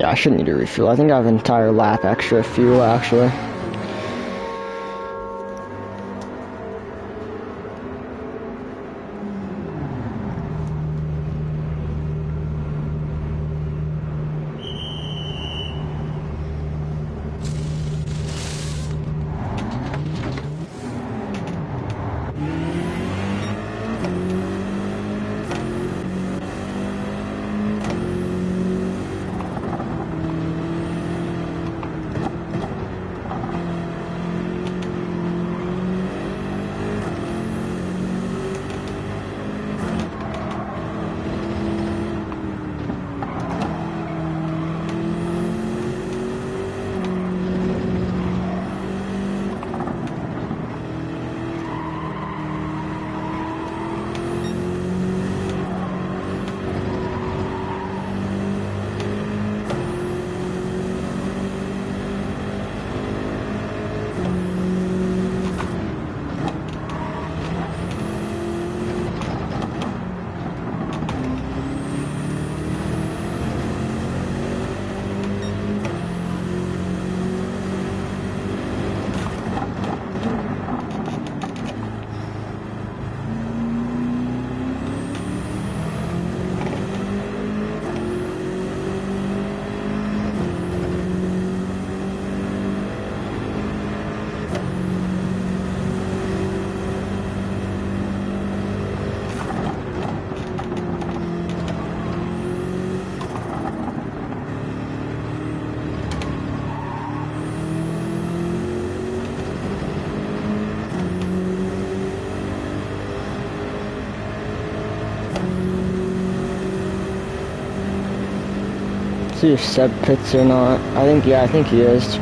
Yeah, I shouldn't need to refuel. I think I have an entire lap extra fuel, actually. See if Seb pits or not. Yeah, I think he is.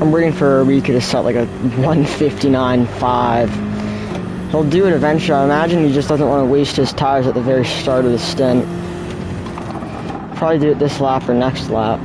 I'm waiting for Rika to set like a 1:59.5. He'll do it eventually. I imagine he just doesn't want to waste his tires at the very start of the stint. Probably do it this lap or next lap.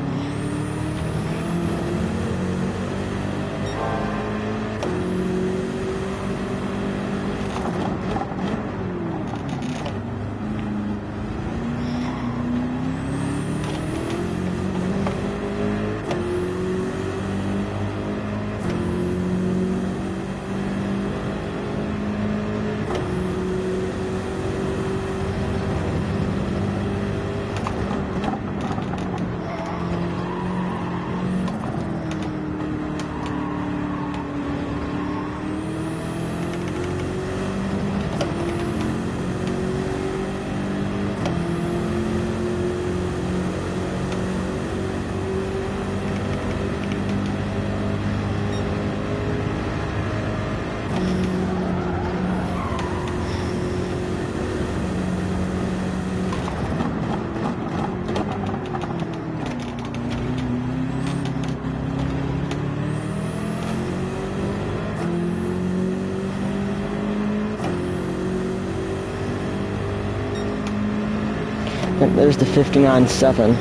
Yep, there's the 59.7.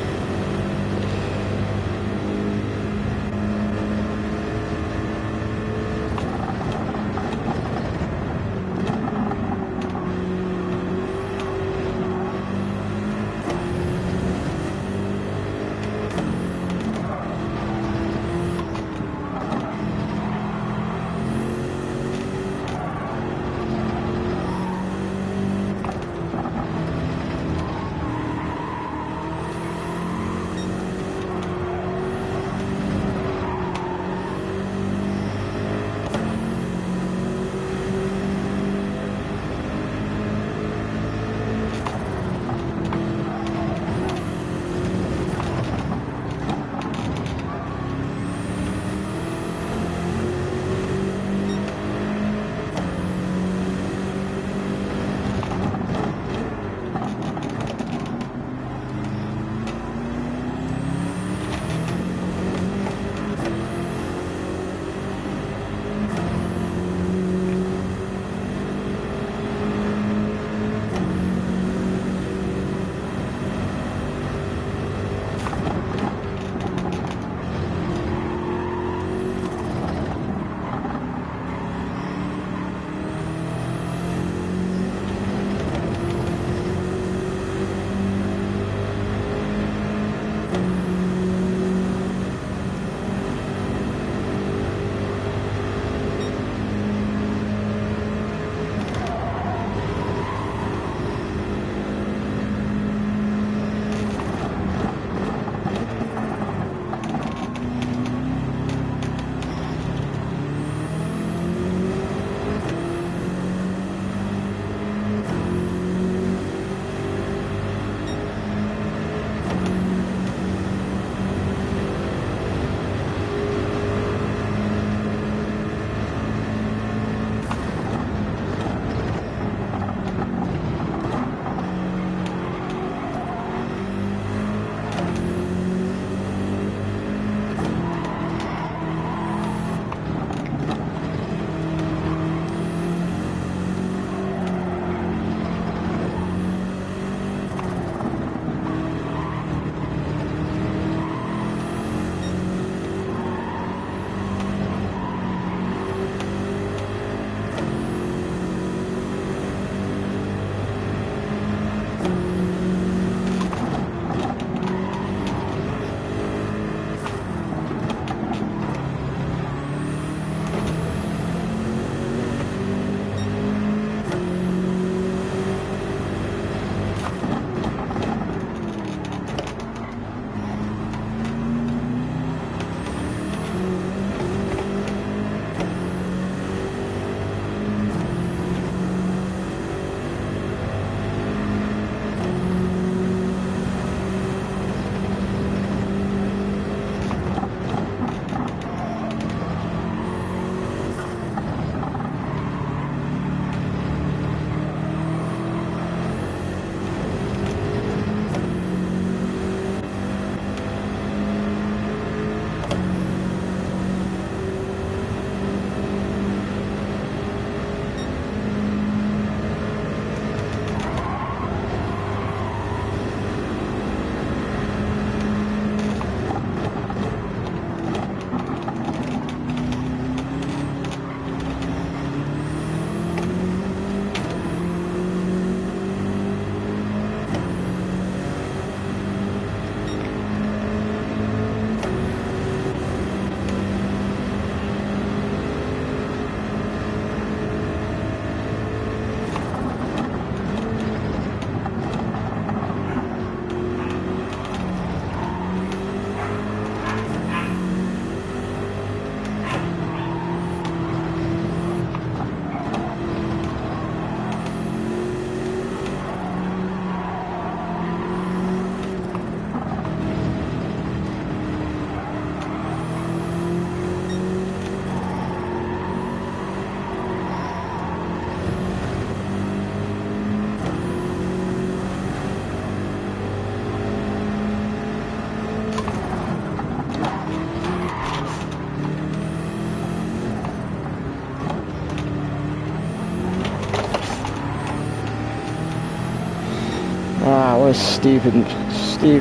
Ah, what a stupid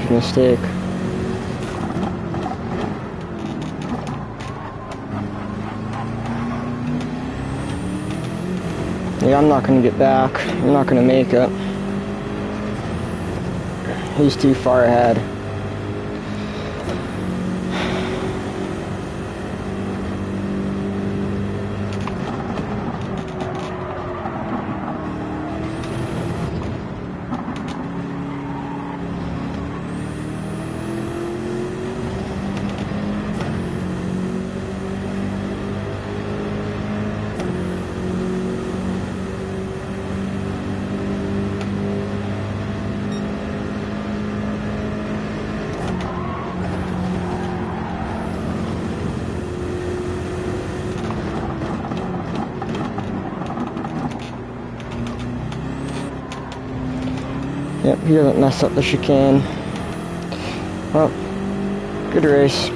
mistake. Yeah, I'm not gonna get back. I'm not gonna make it. He's too far ahead. Yep, he doesn't mess up the chicane. Well, good race.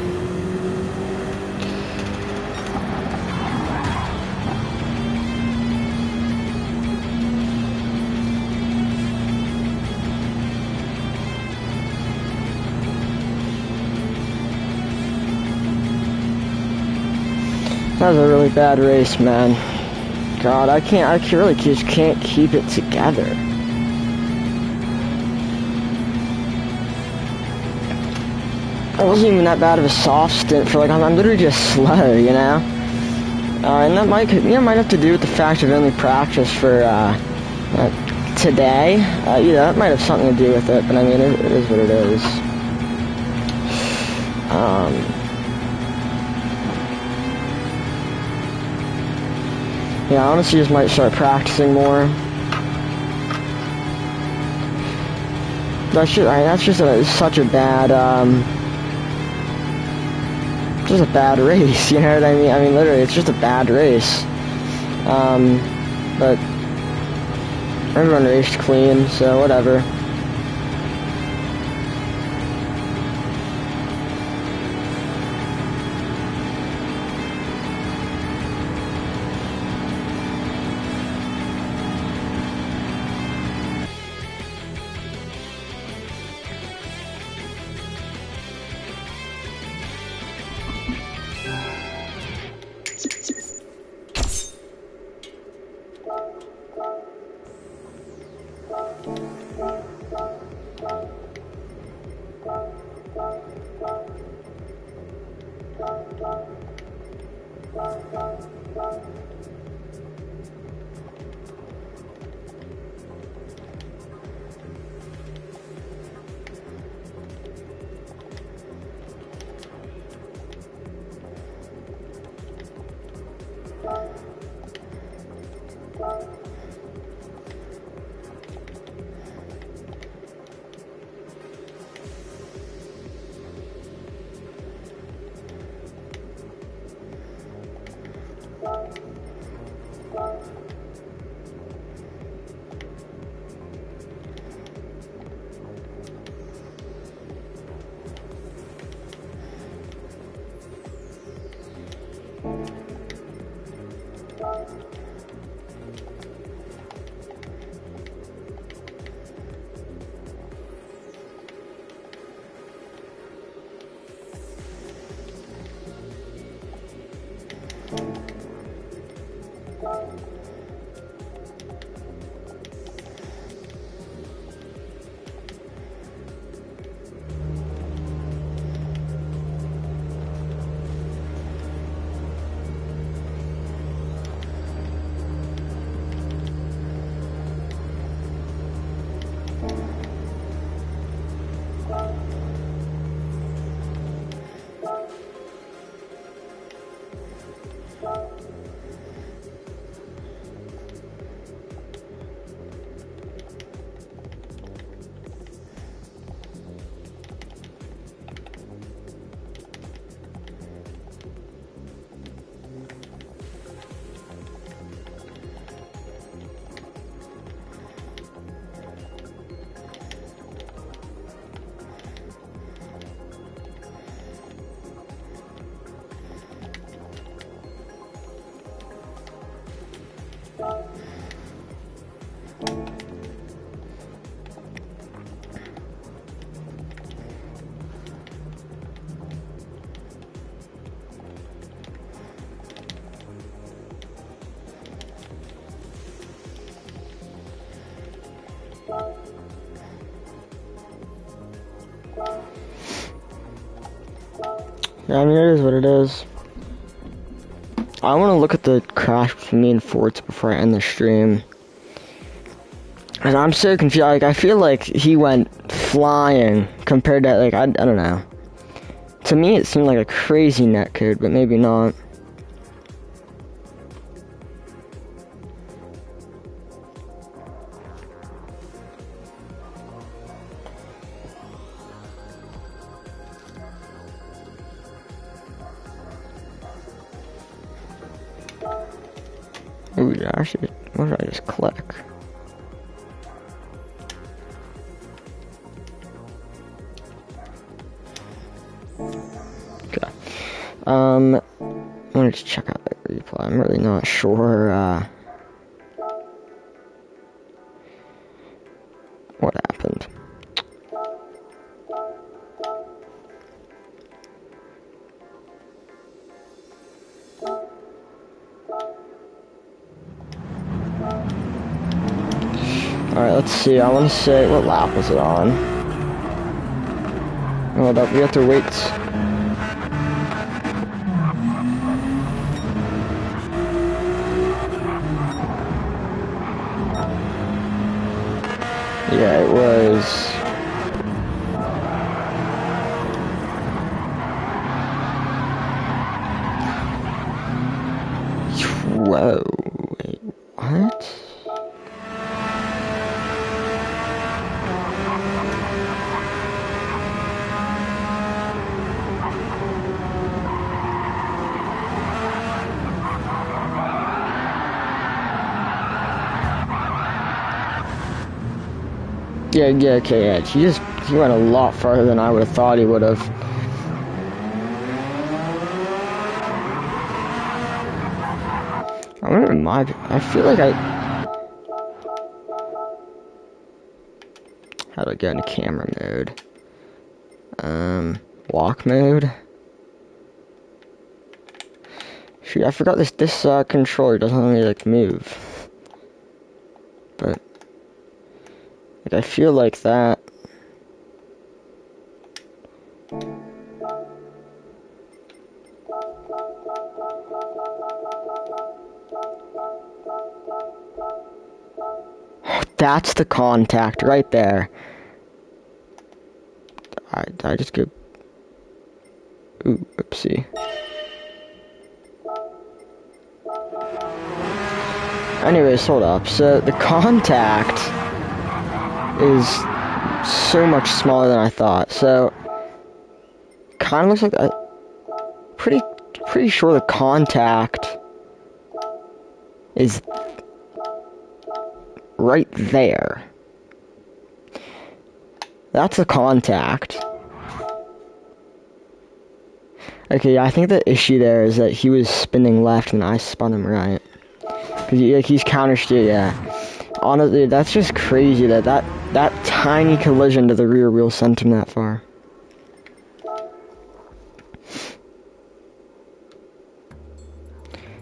That was a really bad race, man. God, I really just can't keep it together. It wasn't even that bad of a soft stint for, like, I'm literally just slow, you know? And that might have to do with the fact of only practice for, today. That might have something to do with it, but I mean, it is what it is. Yeah, I honestly just might start practicing more. That's just such a bad, just a bad race, you know what I mean? I mean, literally, it's just a bad race. But everyone raced clean, so whatever. Yeah, I mean, it is what it is. I want to look at the crash between me and Forts before I end the stream. And I'm so confused. Like, I feel like he went flying compared to, like, I don't know. To me, it seemed like a crazy netcode, but maybe not. Ooh, actually, what did I just click? Okay. I wanted to check out that replay. I'm really not sure, what happened. Alright, let's see. I want to say, what lap was it on? Oh, that we have to wait. Yeah, it was. Whoa. Wait, what? Yeah, okay, yeah. He went a lot farther than I would have thought he would have. I wonder I feel like how do I go into camera mode? Walk mode? Shoot, I forgot this controller doesn't let me, like, move. But, like, I feel like that. That's the contact right there. I just go. Ooh, oopsie. Anyways, hold up. So the contact is so much smaller than I thought. So kind of looks like pretty sure the contact is right there. That's a contact. Okay, I think the issue there is that he was spinning left and I spun him right. Cause he's countersteer, yeah. Honestly, that's just crazy that tiny collision to the rear wheel sent him that far.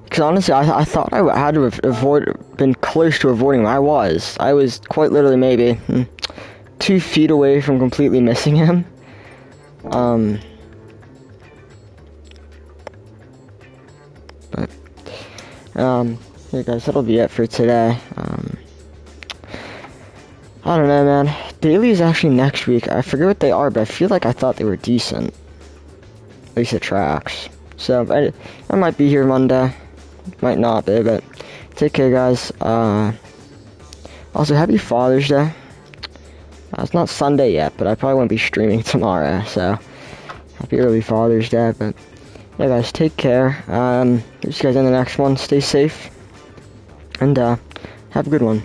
Because honestly, I thought I had to have been close to avoiding him. I was quite literally maybe 2 feet away from completely missing him. Yeah guys, that'll be it for today. I don't know, man. Daily is actually next week. I forget what they are, but I feel like I thought they were decent. At least the tracks. So, I might be here Monday. Might not be, but take care, guys. Also, happy Father's Day. It's not Sunday yet, but I probably won't be streaming tomorrow, so happy early Father's Day. But yeah, guys, take care. See you guys in the next one. Stay safe, and have a good one.